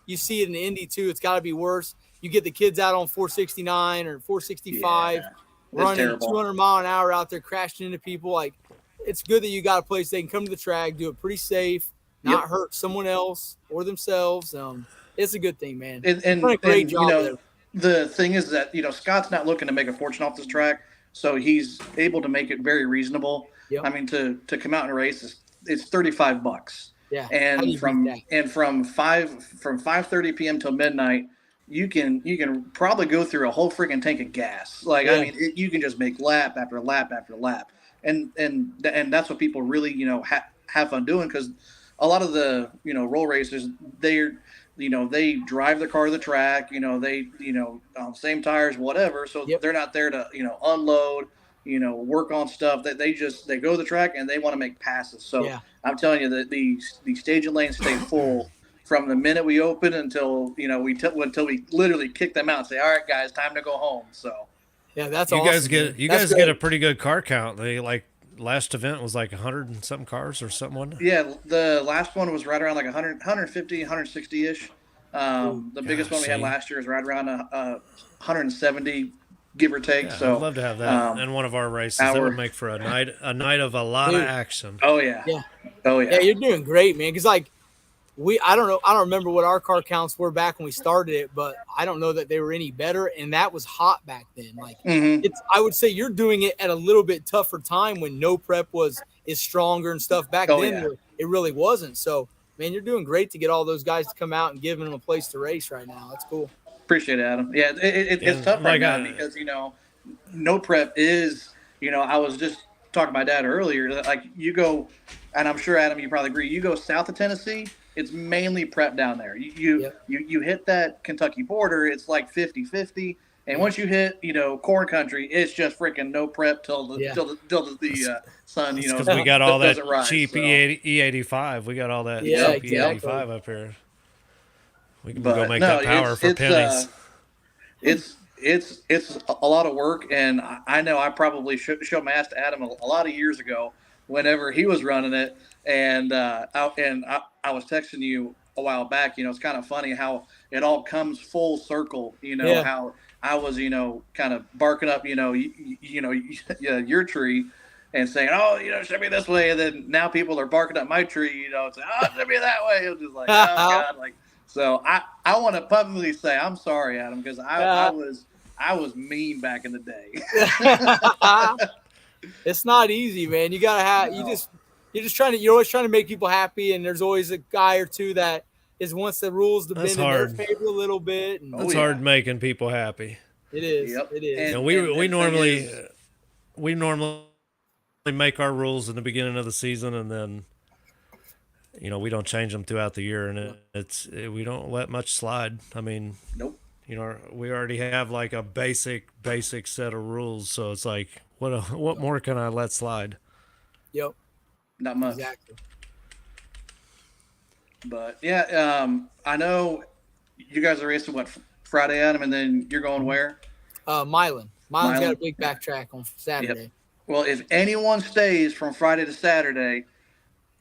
you see it in the Indy too. It's got to be worse. You get the kids out on 469 or 465 Yeah. It's running terrible. 200 mile an hour out there crashing into people. Like, it's good that you got a place they can come to the track, do it pretty safe, not Yep. hurt someone else or themselves. It's a good thing, man. And You've done a and great and job there. the thing is that Scott's not looking to make a fortune off this track, so he's able to make it very reasonable. Yep. I mean, to come out and race it's $35. Yeah. How do And you beat that? from 5:30 p.m. till midnight, you can probably go through a whole freaking tank of gas. Like I Yeah. mean, you can just make lap after lap after lap, and that's what people really have fun doing because a lot of the roll racers they drive their car to the track, they on the same tires whatever, so Yep. they're not there to unload, work on stuff. That they go to the track and they want to make passes. So Yeah. I'm telling you that the staging lanes stay full from the minute we open until until we literally kick them out and say, all right guys, time to go home. So Yeah, that's You awesome. guys get That's a great. pretty good car count. They last event was like 100 and something cars or something, wasn't it? Yeah, the last one was right around like 100, 150, 160 ish. The biggest one we had see. last year is right around 170, give or take. Yeah, I'd So, love to have that in one of our races. That our would make for a night of a lot of Dude. action. oh yeah, Yeah. oh Yeah, yeah, you're doing great, man. Because like I don't know, I don't remember what our car counts were back when we started it, but I don't know that they were any better. And that was hot back then. Like hmm I would say you're doing it at a little bit tougher time when no prep is stronger and stuff. Back Oh, then, yeah. it really wasn't. So, man, you're doing great to get all those guys to come out and giving them a place to race right now. That's cool. Appreciate it, Adam. Yeah, it's And tough right like now because no prep is I was just talking to my dad earlier that like you go, and I'm sure Adam, you probably agree. You go south of Tennessee, it's mainly prep down there. You hit that Kentucky border, it's like 50-50. And once you hit, corn country, it's just freaking no prep till the sun, Because we got all that doesn't rise, cheap so. E85. We got all that Yeah, cheap exactly. E85 up here. We can But go make no, that power for pennies. It's a lot of work, and I know I probably showed my ass to Adam a lot of years ago whenever he was running it, and I was texting you a while back. It's kind of funny how it all comes full circle. Yeah. How I was kind of barking up your tree and saying, oh, it should be this way, and then now people are barking up my tree, saying, oh, it should be that way. It was just like, oh God, like. So I want to publicly say I'm sorry, Adam, because I was mean back in the day. It's not easy, man. You gotta have you're always trying to make people happy, and there's always a guy or two that wants the rules to bend in their favor a little bit. And It's hard making people happy. It is. Yep. It is. And we normally make our rules in the beginning of the season, and then we don't change them throughout the year, and we don't let much slide. I mean, Nope. We already have like a basic set of rules, so it's like, what more can I let slide? Yep. Not much. Exactly. But yeah, I know you guys are racing Friday, Adam, and then you're going where? Milan. Milan's got a big backtrack on Saturday. Yep. Well, if anyone stays from Friday to Saturday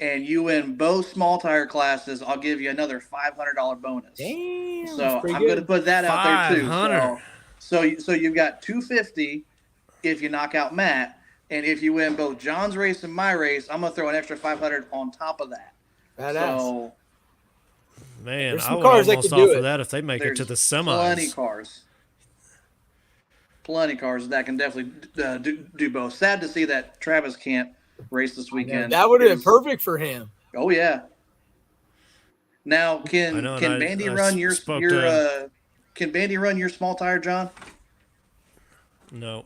and you win both small tire classes, I'll give you another $500 bonus. Damn. So I'm going to put that out there too. $500. So you've got $250 if you knock out Matt, and if you win both John's race and my race, I'm going to throw an extra $500 on top of that. Badass. So Man, I would cars that almost could do offer it. that if they make it to the semis. Plenty cars that can definitely do both. Sad to see that Travis can't race this weekend. That would have been perfect for him. Oh yeah. Now can Bandy run your can Bandy run your small tire, John? No.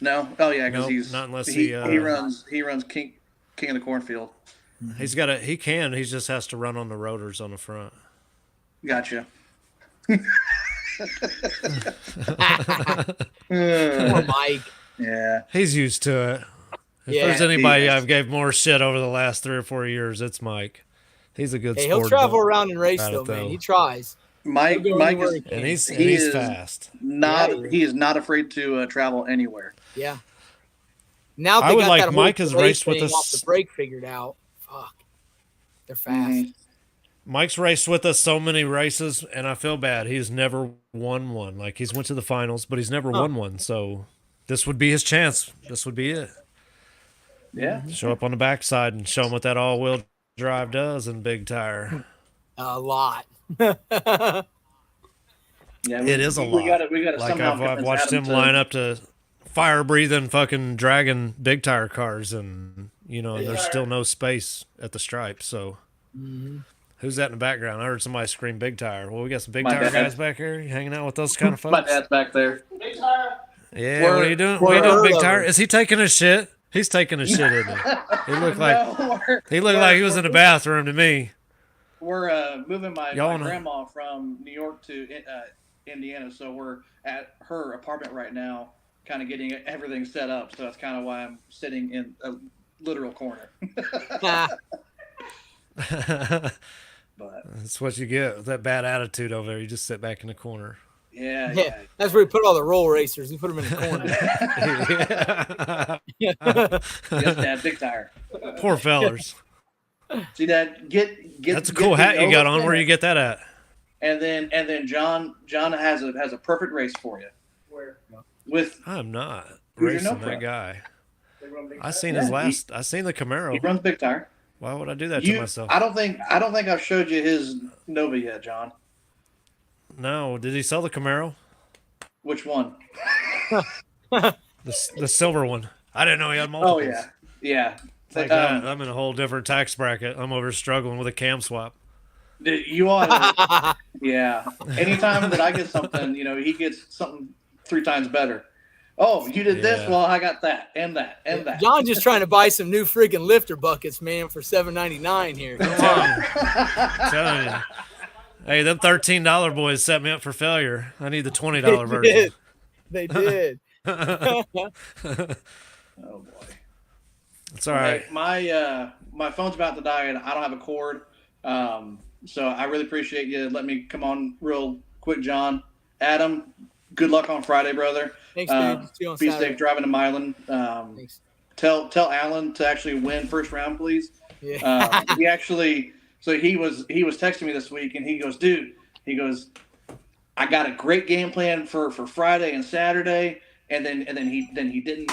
No. Oh yeah, because he's not unless he runs King of the Cornfield. He can. He just has to run on the rotors on the front. Gotcha. Poor Mike. Yeah. He's used to it. If there's anybody I've gave more shit over the last 3 or 4 years, it's Mike. He's a good sport. He'll travel around and race though, man. He tries. Mike is he's fast. He is not afraid to travel anywhere. Yeah. Now I would like Mike has raced with us. Off the brake figured out. Fuck. They're fast. Mm-hmm. Mike's raced with us so many races, and I feel bad. He's never won one. Like, he's went to the finals, but he's never won one. So this would be his chance. This would be it. Yeah. Show up on the backside and show him what that all-wheel drive does in big tire. A lot. Yeah, It is a lot. We got to like somehow I've watched him line up to fire-breathing fucking dragging big tire cars, and and there's still no space at the stripe. So who's that in the background? I heard somebody scream big tire. Well, we got some big tire guys back here. You hanging out with those kind of folks? My dad's back there. Big tire. Yeah, what are you doing? What are you doing, big tire? Is he taking a shit? He's taking a shit, isn't he? He looked like he was in the bathroom to me. We're moving my grandma from New York to Indiana, so we're at her apartment right now, kind of getting everything set up. So that's kind of why I'm sitting in a literal corner. But that's what you get with that bad attitude over there. You just sit back in the corner. Yeah, Yeah, that's where we put all the roll racers. We put them in the corner. Yes, Dad, big tire. Poor fellers. See, Dad, get That's a cool hat you got on. Where you get that at? And then John has a perfect race for you. Where? With I'm not Hoosier racing No that Pro. guy. I seen Yeah, his last. I seen the He Camaro. runs big tire. Why would I do that to myself? I don't think I've showed you his Nova yet, John. No, did he sell the Camaro? Which one? The silver one. I didn't know he had multiples. Oh yeah. It's like that. I'm in a whole different tax bracket. I'm over struggling with a cam swap. You ought. Yeah. Anytime that I get something, he gets something 3 times better. Oh, you did this? Well, I got that and that and that. John's just trying to buy some new freaking lifter buckets, man, for $7.99 here. Come on. I'm telling you. Hey, them $13 boys set me up for failure. I need the $20 version. They did. Oh boy. It's all right. Hey, my phone's about to die and I don't have a cord. So I really appreciate you letting me come on real quick, John. Adam, good luck on Friday, brother. Thanks, dude. See you on Be Saturday. safe driving to Milan. Thanks. Tell Alan to actually win first round, please. Yeah. He was texting me this week and he goes, dude, I got a great game plan for Friday and Saturday, and then he didn't,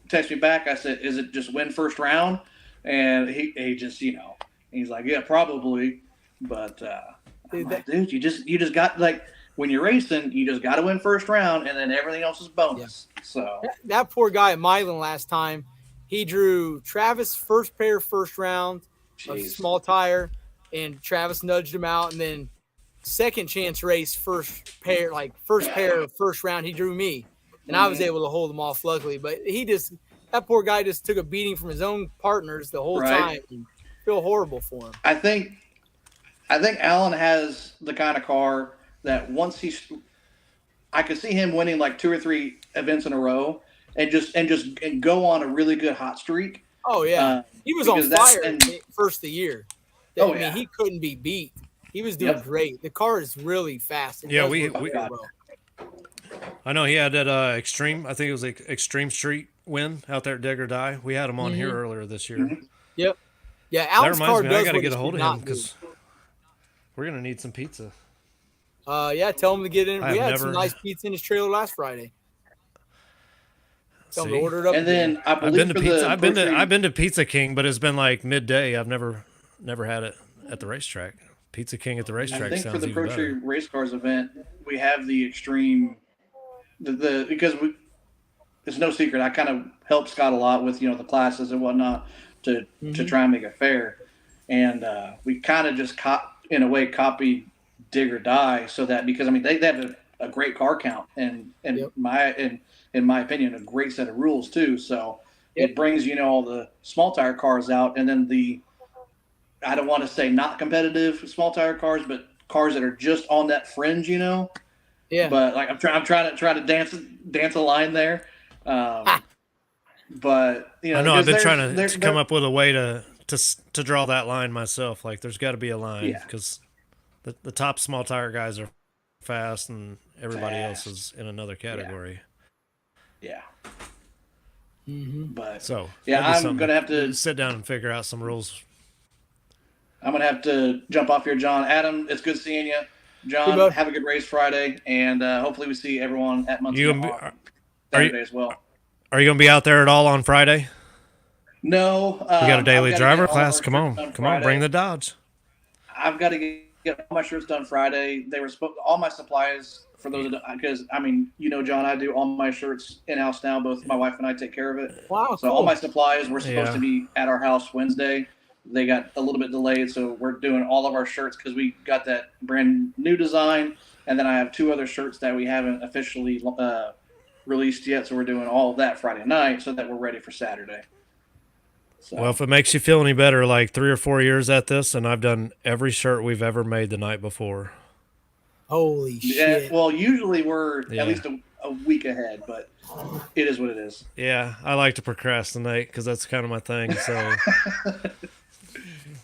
text me back. I said, is it just win first round? And he just, he's like, yeah, probably. But dude, you just got, like, when you're racing, you just got to win first round, and then everything else is bonus. Yeah. So that poor guy at Milan last time, he drew Travis first round of small tire, and Travis nudged him out, and then second chance race first pair first round, he drew me, and I was able to hold him off luckily. But that poor guy just took a beating from his own partners the whole time. And feel horrible for him. I think Alan has the kind of car that once I could see him winning like 2 or 3 events in a row and go on a really good hot streak. Oh yeah, he was on fire first of the year. He couldn't be beat. He was doing great. The car is really fast. I know he had that extreme. I think it was like Extreme Street win out there at Dig or Die. We had him on here earlier this year. Mm-hmm. Yep. Yeah, Alan's car does. I got to get a hold of him because we're gonna need some pizza. Tell him to get in. We had some nice pizza in his trailer last Friday. Tell him to order it up. And then I believe I've been to Pizza King, but it's been like midday. I've never had it at the racetrack. Pizza King at the racetrack. I think for the Pro Tree Race Cars event, we have the extreme, because it's no secret. I kind of helped Scott a lot with the classes and whatnot to try and make it fair, and we kind of just copy Dig or Die, so that because they have a great car count and in my opinion a great set of rules too. So it brings all the small tire cars out, and then I don't want to say not competitive small tire cars, but cars that are just on that fringe, Yeah. But like I'm trying to dance a line there. But I know I've been trying to come up with a way to draw that line myself. Like there's got to be a line because the top small tire guys are fast and everybody else is in another category. Yeah. Mm-hmm. So I'm gonna have to sit down and figure out some rules. I'm going to have to jump off here, John. Adam, it's good seeing you. John, have a good race Friday, and hopefully we see everyone at Muncie on Saturday as well. Are you going to be out there at all on Friday? No. We got a daily driver class. Come on, bring the Dodge. I've got to get all my shirts done Friday. They were all my supplies for those, because, John, I do all my shirts in-house now. Both my wife and I take care of it. Wow, so all my supplies were supposed to be at our house Wednesday. They got a little bit delayed, so we're doing all of our shirts because we got that brand new design, and then I have 2 other shirts that we haven't officially released yet, so we're doing all of that Friday night so that we're ready for Saturday. So. Well, if it makes you feel any better, like 3 or 4 years at this, and I've done every shirt we've ever made the night before. Holy shit. Yeah, well, usually we're at least a week ahead, but it is what it is. Yeah, I like to procrastinate because that's kind of my thing, so...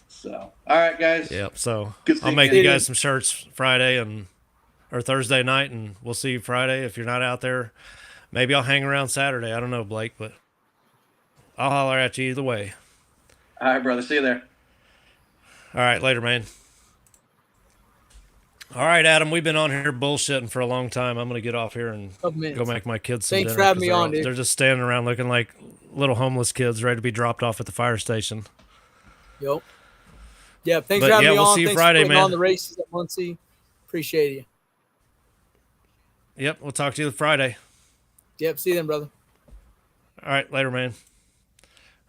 So, all right, guys. Yep. So I'll make you guys some shirts Friday, and or Thursday night, and we'll see you Friday. If you're not out there, maybe I'll hang around Saturday. I don't know, Blake, but I'll holler at you either way. All right, brother. See you there. All right, later, man. All right, Adam, we've been on here bullshitting for a long time. I'm going to get off here and go make my kids some Thanks dinner. for having me on, dude. They're just standing around looking like little homeless kids ready to be dropped off at the fire station. Yep. Yeah, thanks for having me we'll on. See you thanks Friday, for putting man. on the races at Muncie. Appreciate you. Yep, we'll talk to you Friday. Yep, see you then, brother. All right, later, man.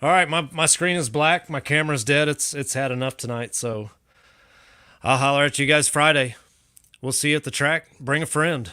All right, my screen is black. My camera's dead. It's had enough tonight, so I'll holler at you guys Friday. We'll see you at the track. Bring a friend.